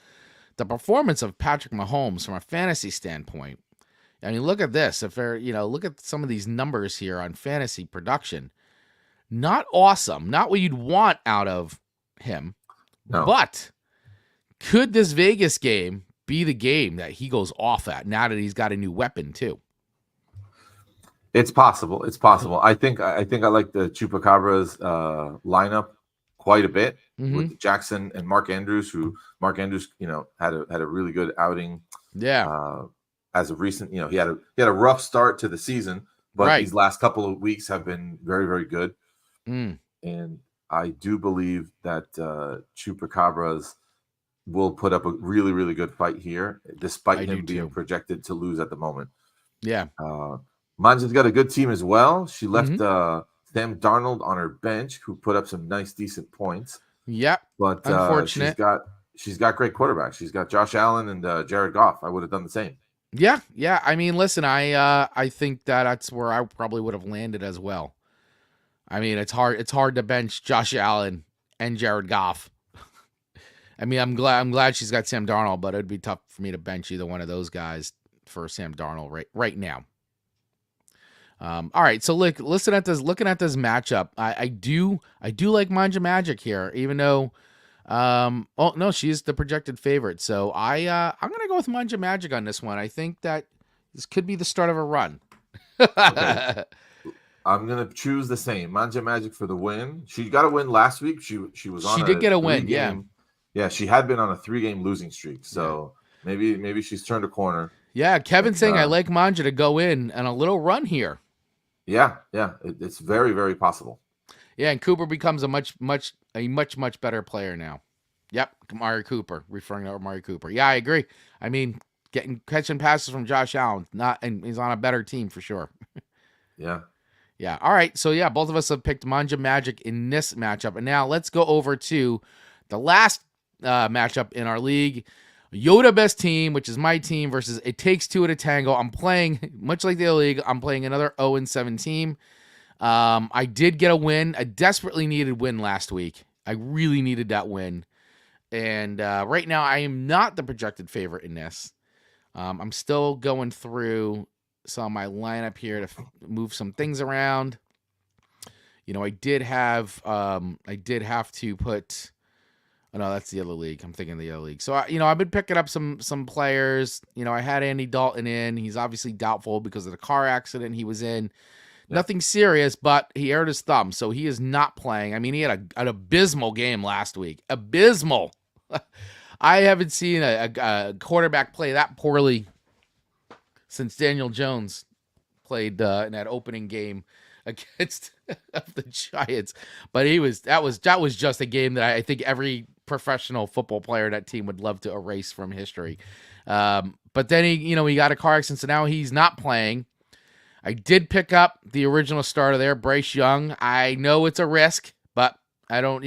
Speaker 1: the performance of Patrick Mahomes from a fantasy standpoint, I mean, look at this. Look at some of these numbers here on fantasy production. Not awesome. Not what you'd want out of him.
Speaker 2: No.
Speaker 1: But could this Vegas game be the game that he goes off at now that he's got a new weapon too?
Speaker 2: It's possible. I think I like the Chupacabras lineup quite a bit with Jackson and Mark Andrews, who had a really good outing.
Speaker 1: Yeah.
Speaker 2: As of recent, he had a rough start to the season, but these last couple of weeks have been very, very good. And I do believe that Chupacabras will put up a really, really good fight here, despite him being projected to lose at the moment.
Speaker 1: Yeah.
Speaker 2: Manja's got a good team as well. She left Sam Darnold on her bench, who put up some nice, decent points.
Speaker 1: Yep.
Speaker 2: But
Speaker 1: unfortunate.
Speaker 2: She's got great quarterbacks. She's got Josh Allen and Jared Goff. I would have done the same.
Speaker 1: Yeah. I mean, listen, I think that's where I probably would have landed as well. I mean, it's hard to bench Josh Allen and Jared Goff. I mean, I'm glad she's got Sam Darnold, but it'd be tough for me to bench either one of those guys for Sam Darnold right now. All right, so looking at this matchup, I do like Manja Magic here, even though, she's the projected favorite. So I'm gonna go with Manja Magic on this one. I think that this could be the start of a run.
Speaker 2: Okay. I'm gonna choose the same Manja Magic for the win. She got a win last week. She was on.
Speaker 1: She did get a win.
Speaker 2: Yeah. She had been on a 3-game losing streak. So maybe she's turned a corner.
Speaker 1: Yeah, Kevin's saying I like Manja to go in on a little run here.
Speaker 2: Yeah, it's very, very possible.
Speaker 1: Yeah, and Cooper becomes a much better player now. Yep, Amari Cooper, referring to Amari Cooper. Yeah, I agree. I mean, catching passes from Josh Allen, and he's on a better team for sure.
Speaker 2: Yeah.
Speaker 1: Yeah. All right. So yeah, both of us have picked Manja Magic in this matchup, and now let's go over to the last matchup in our league. Yoda Best Team, which is my team, versus It Takes Two at a Tango. I'm playing, much like the league, I'm playing another 0-7 team. I did get a win, a desperately needed win last week. I really needed that win. And right now, I am not the projected favorite in this. I'm still going through some of my lineup here to move some things around. I did have to put. Oh no, that's the other league. I'm thinking the other league. So I've been picking up some players. I had Andy Dalton in. He's obviously doubtful because of the car accident he was in.
Speaker 2: Yeah.
Speaker 1: Nothing serious, but he hurt his thumb, so he is not playing. I mean, he had an abysmal game last week. Abysmal. I haven't seen a quarterback play that poorly since Daniel Jones played in that opening game against the Giants. But that was just a game that I think every professional football player in that team would love to erase from history. But then he got a car accident, so now he's not playing. I did pick up the original starter there, Bryce Young. I know it's a risk, but I don't,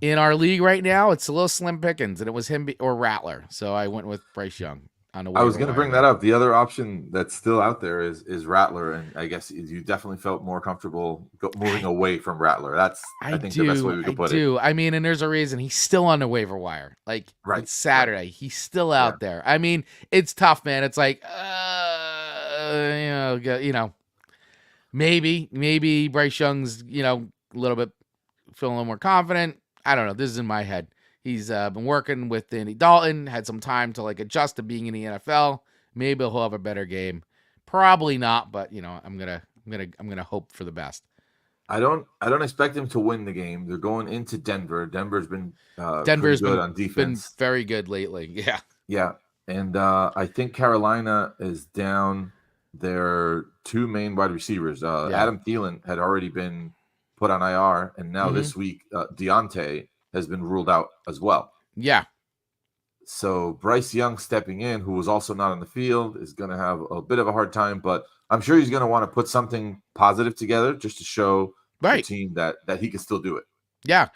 Speaker 1: in our league right now, it's a little slim pickings, and it was him or Rattler. So I went with Bryce Young on the waiver
Speaker 2: I was going to bring
Speaker 1: wire
Speaker 2: that up. The other option that's still out there is Rattler, and I guess you definitely felt more comfortable moving away from Rattler. That's I think the best way we could put it.
Speaker 1: I mean, and there's a reason he's still on the waiver wire. Like
Speaker 2: Right,
Speaker 1: it's Saturday,
Speaker 2: right.
Speaker 1: he's still out there. I mean, it's tough, man. It's like, maybe Bryce Young's a little bit feeling a little more confident. I don't know. This is in my head. He's been working with Andy Dalton, had some time to adjust to being in the NFL. Maybe he'll have a better game. Probably not, but I'm gonna hope for the best.
Speaker 2: I don't expect him to win the game. They're going into Denver. Denver's been
Speaker 1: Denver's
Speaker 2: good on defense.
Speaker 1: Been very good lately. Yeah.
Speaker 2: Yeah. And I think Carolina is down their two main wide receivers. Adam Thielen had already been put on IR, and now this week Deontay has been ruled out as well.
Speaker 1: Yeah.
Speaker 2: So Bryce Young stepping in, who was also not on the field, is going to have a bit of a hard time, but I'm sure he's going to want to put something positive together just to show the team that he can still do it.
Speaker 1: Yeah,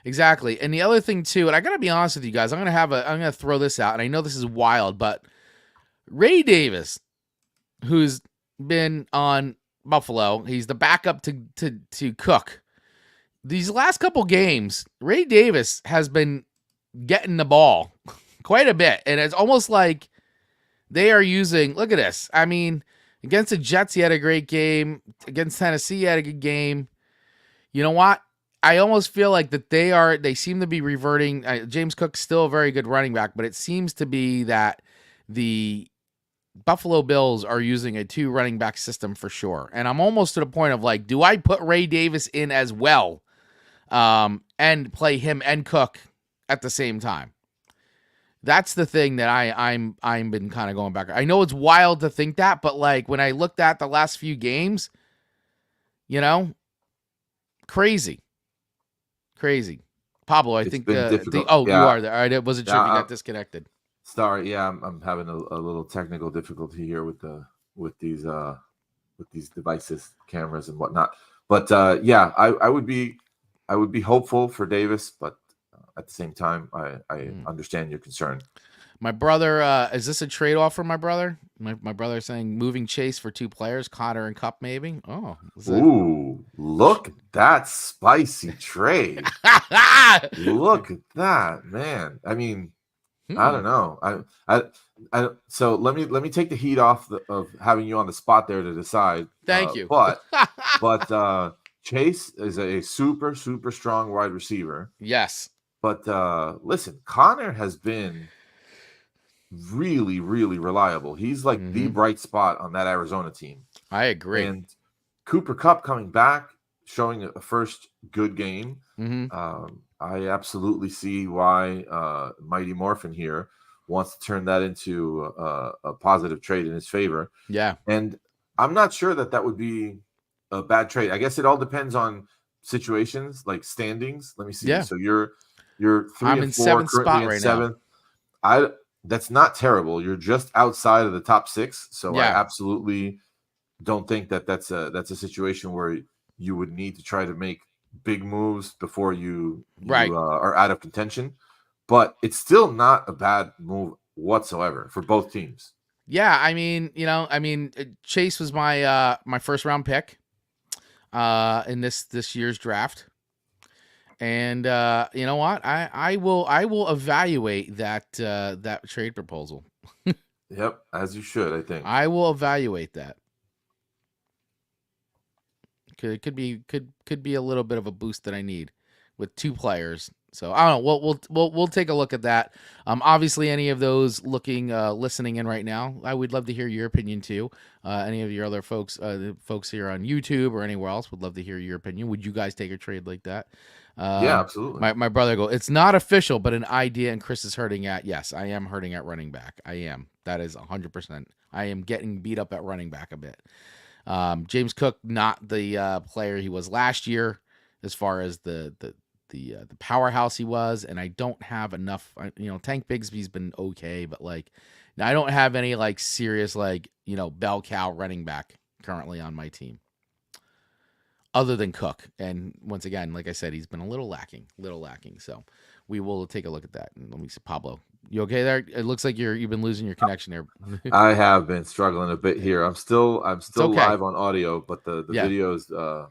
Speaker 1: exactly. And the other thing too, and I got to be honest with you guys, I'm going to throw this out, and I know this is wild, but Ray Davis, who's been on Buffalo, he's the backup to Cook. These last couple games, Ray Davis has been getting the ball quite a bit, and it's almost like they are using. Look at this. I mean, against the Jets, he had a great game. Against Tennessee, he had a good game. You know what? I almost feel like that they seem to be reverting. James Cook's still a very good running back, but it seems to be that the Buffalo Bills are using a 2 running back system for sure. And I'm almost to the point of do I put Ray Davis in as well and play him and Cook at the same time? That's the thing that I'm been kind of going back. I know it's wild to think that, but when I looked at the last few games, crazy. Pablo, I think you are there. All right, it wasn't sure if you got disconnected.
Speaker 2: Sorry, yeah, I'm having a little technical difficulty here with these devices, cameras and whatnot. But I would be hopeful for Davis, but at the same time, I understand your concern.
Speaker 1: My brother, is this a trade-off for my brother? My brother saying moving Chase for 2 players, Connor and Cup, maybe. Oh,
Speaker 2: ooh, look at that spicy trade! Look at that, man. I mean, I don't know. I so let me take the heat off of having you on the spot there to decide.
Speaker 1: Thank you.
Speaker 2: But Chase is a super strong wide receiver.
Speaker 1: Yes.
Speaker 2: But listen, Connor has been really reliable. He's the bright spot on that Arizona team.
Speaker 1: I agree.
Speaker 2: And Cooper Kupp coming back, showing a first good game. I absolutely see why Mighty Morphin here wants to turn that into a positive trade in his favor.
Speaker 1: Yeah.
Speaker 2: And I'm not sure that would be a bad trade. I guess it all depends on situations, like standings. Let me see.
Speaker 1: Yeah.
Speaker 2: So you're 3
Speaker 1: I'm
Speaker 2: and 4,
Speaker 1: in 7th spot right
Speaker 2: 7th. Now. That's not terrible. You're just outside of the top 6. So
Speaker 1: yeah.
Speaker 2: I absolutely don't think that's a situation where you would need to try to make big moves before you are out of contention. But it's still not a bad move whatsoever for both teams.
Speaker 1: Yeah, I mean, Chase was my my first round pick in this year's draft. And you know what? I will evaluate that trade proposal.
Speaker 2: Yep, as you should, I think.
Speaker 1: I will evaluate that. Could be a little bit of a boost that I need with 2 players. So I don't know. We'll take a look at that. Obviously, any of those listening in right now, I would love to hear your opinion too. Any of your other folks here on YouTube or anywhere else would love to hear your opinion. Would you guys take a trade like that?
Speaker 2: Yeah, absolutely.
Speaker 1: My brother it's not official, but an idea, and Chris is hurting at. Yes, I am hurting at running back. I am. That is 100%. I am getting beat up at running back a bit. James Cook, not the player he was last year, as far as the powerhouse he was, and I don't have enough. Tank Bigsby's been okay, but I don't have any serious bell cow running back currently on my team, other than Cook. And once again, like I said, he's been a little lacking. So we will take a look at that. And let me see, Pablo. You okay there? It looks like you've been losing your connection there.
Speaker 2: I have been struggling a bit here. I'm still okay. Live on audio, but the video's not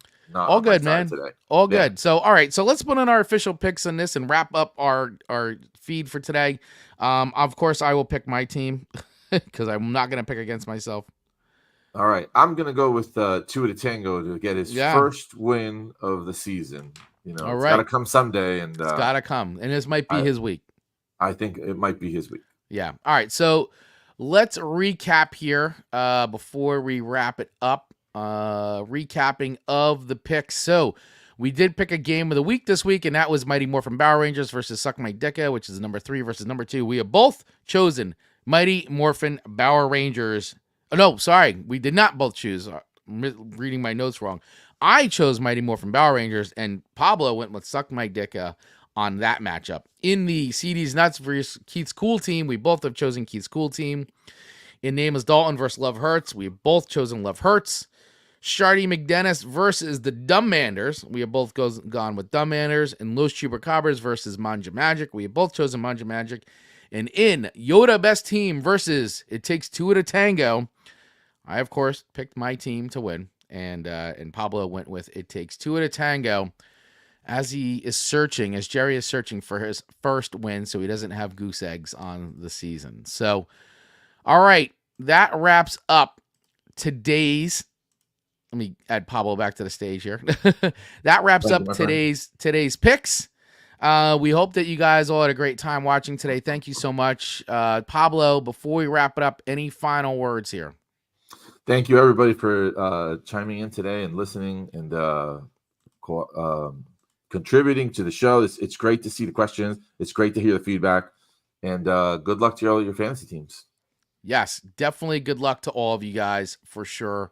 Speaker 1: all good, man.
Speaker 2: Today.
Speaker 1: All good. So all right, so let's put in our official picks on this and wrap up our feed for today. Of course, I will pick my team because I'm not gonna pick against myself.
Speaker 2: All right, I'm gonna go with Tua Tango to get his first win of the season. It's got to come someday, and
Speaker 1: it's got to come, and this might be his week.
Speaker 2: I think it might be his week.
Speaker 1: Yeah. All right. So let's recap here before we wrap it up. Recapping of the picks. So we did pick a game of the week this week, and that was Mighty Morphin Power Rangers versus Suck My Dicka, which is number 3 versus number 2. We have both chosen Mighty Morphin Power Rangers. Oh, no, sorry. We did not both choose. I'm reading my notes wrong. I chose Mighty Morphin Power Rangers, and Pablo went with Suck My Dicka on that matchup. In the CD's Nuts versus Keith's Cool Team, we both have chosen Keith's Cool Team. In Name is Dalton versus Love Hurts, we have both chosen Love Hurts. Shardy McDennis versus the Dumbmanders, we have both gone with Dumbmanders. And Los Chupacabras versus Manja Magic, we have both chosen Manja Magic. And in Yoda Best Team versus It Takes Two to Tango, I, of course, picked my team to win. And Pablo went with It Takes Two to Tango, as Jerry is searching for his first win, so he doesn't have goose eggs on the season. So, all right, that wraps up today's. Let me add Pablo back to the stage here. That wraps up today's picks. We hope that you guys all had a great time watching today. Thank you so much, Pablo. Before we wrap it up, any final words here?
Speaker 2: Thank you, everybody, for chiming in today and listening and contributing to the show. It's great to see the questions. It's great to hear the feedback. And good luck to all your fantasy teams.
Speaker 1: Yes, definitely good luck to all of you guys for sure.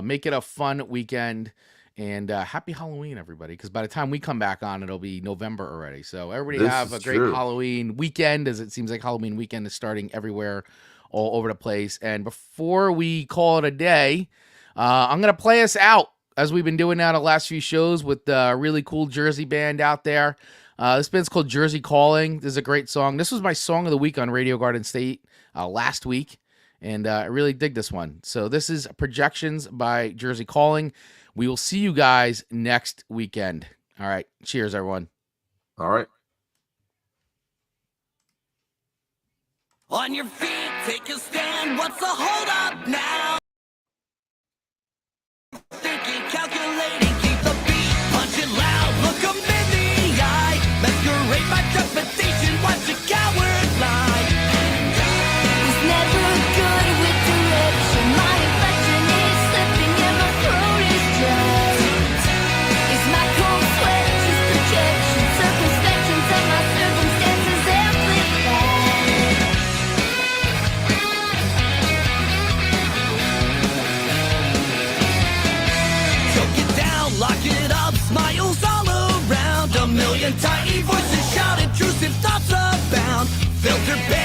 Speaker 1: Make it a fun weekend. And happy Halloween, everybody, because by the time we come back on, it'll be November already. So everybody have a great Halloween weekend, as it seems like Halloween weekend is starting everywhere, all over the place. And before we call it a day, I'm going to play us out, as we've been doing now the last few shows with the really cool Jersey band out there. This band's called Jersey Calling. This is a great song. This was my song of the week on Radio Garden State last week, and I really dig this one. So this is Projections by Jersey Calling. We will see you guys next weekend. All right. Cheers, everyone.
Speaker 2: All right.
Speaker 3: On your feet, take a stand. What's the hold up now? Thinking, calculating, keep the beat, punch it loud, look 'em in the eye, masquerade my trepidation, watch a coward lie.
Speaker 4: It's never good with direction, my inflection is slipping and my throat is dry. It's my cold sweat, just projection, circumspections of my circumstances amplified.
Speaker 3: Choke it down, lock it up, smiles all around. A million tiny voices shout, intrusive thoughts abound. Filter bed.